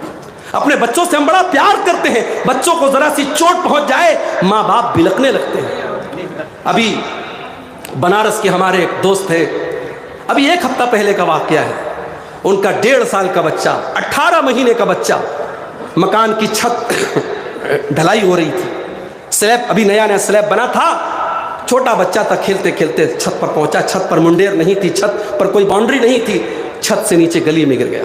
اپنے بچوں سے ہم بڑا پیار کرتے ہیں، بچوں کو ذرا سی چوٹ پہنچ جائے ماں باپ بلکنے لگتے ہیں۔ ابھی بنارس کے ہمارے ایک دوست ہیں، ابھی 1 ہفتہ پہلے کا واقعہ ہے، ان کا 1.5 سال کا بچہ، 18 مہینے کا بچہ، مکان کی چھت ڈھلائی ہو رہی تھی، سلیب ابھی نیا سلیب بنا تھا، چھوٹا بچہ تھا، کھیلتے کھیلتے چھت پر پہنچا، چھت پر منڈیر نہیں تھی، چھت پر کوئی باؤنڈری نہیں تھی، چھت سے نیچے گلی میں گر گیا،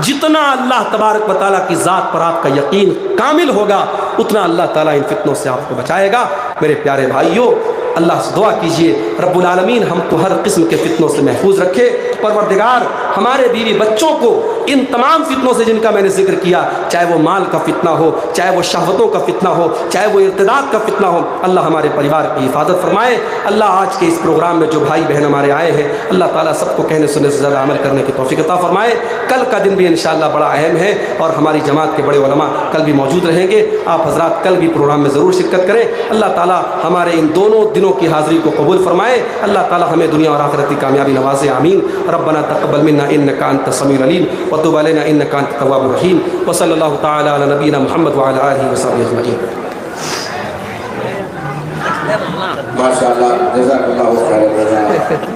جتنا اللہ تبارک و تعالیٰ کی ذات پر آپ کا یقین کامل ہوگا اتنا اللہ تعالیٰ ان فتنوں سے آپ کو بچائے گا۔ میرے پیارے بھائیوں، اللہ سے دعا کیجئے رب العالمین ہم کو ہر قسم کے فتنوں سے محفوظ رکھے۔ پروردگار ہمارے بیوی بچوں کو ان تمام فتنوں سے جن کا میں نے ذکر کیا، چاہے وہ مال کا فتنہ ہو، چاہے وہ شہوتوں کا فتنہ ہو، چاہے وہ ارتداد کا فتنہ ہو، اللہ ہمارے پریوار کی حفاظت فرمائے۔ اللہ آج کے اس پروگرام میں جو بھائی بہن ہمارے آئے ہیں، اللہ تعالیٰ سب کو کہنے سننے سے زیادہ عمل کرنے کی توفیق عطا فرمائے۔ کل کا دن بھی انشاءاللہ بڑا اہم ہے اور ہماری جماعت کے بڑے علماء کل بھی موجود رہیں گے۔ آپ حضرات کل بھی پروگرام میں ضرور شرکت کریں۔ اللہ تعالیٰ ہمارے ان دونوں دنوں کی حاضری کو قبول فرمائے۔ اللہ تعالیٰ ہمیں دنیا اور آخرت کی کامیابی نوازے، آمین۔ ربنا تقبل منا انک انت السمیع العلیم وتب علینا انک انت التواب الرحیم، وصلی اللہ تعالی علی نبینا محمد وعلی آلہ وصحبہ اجمعین۔ ماشاء اللہ، جزاک اللہ خیر۔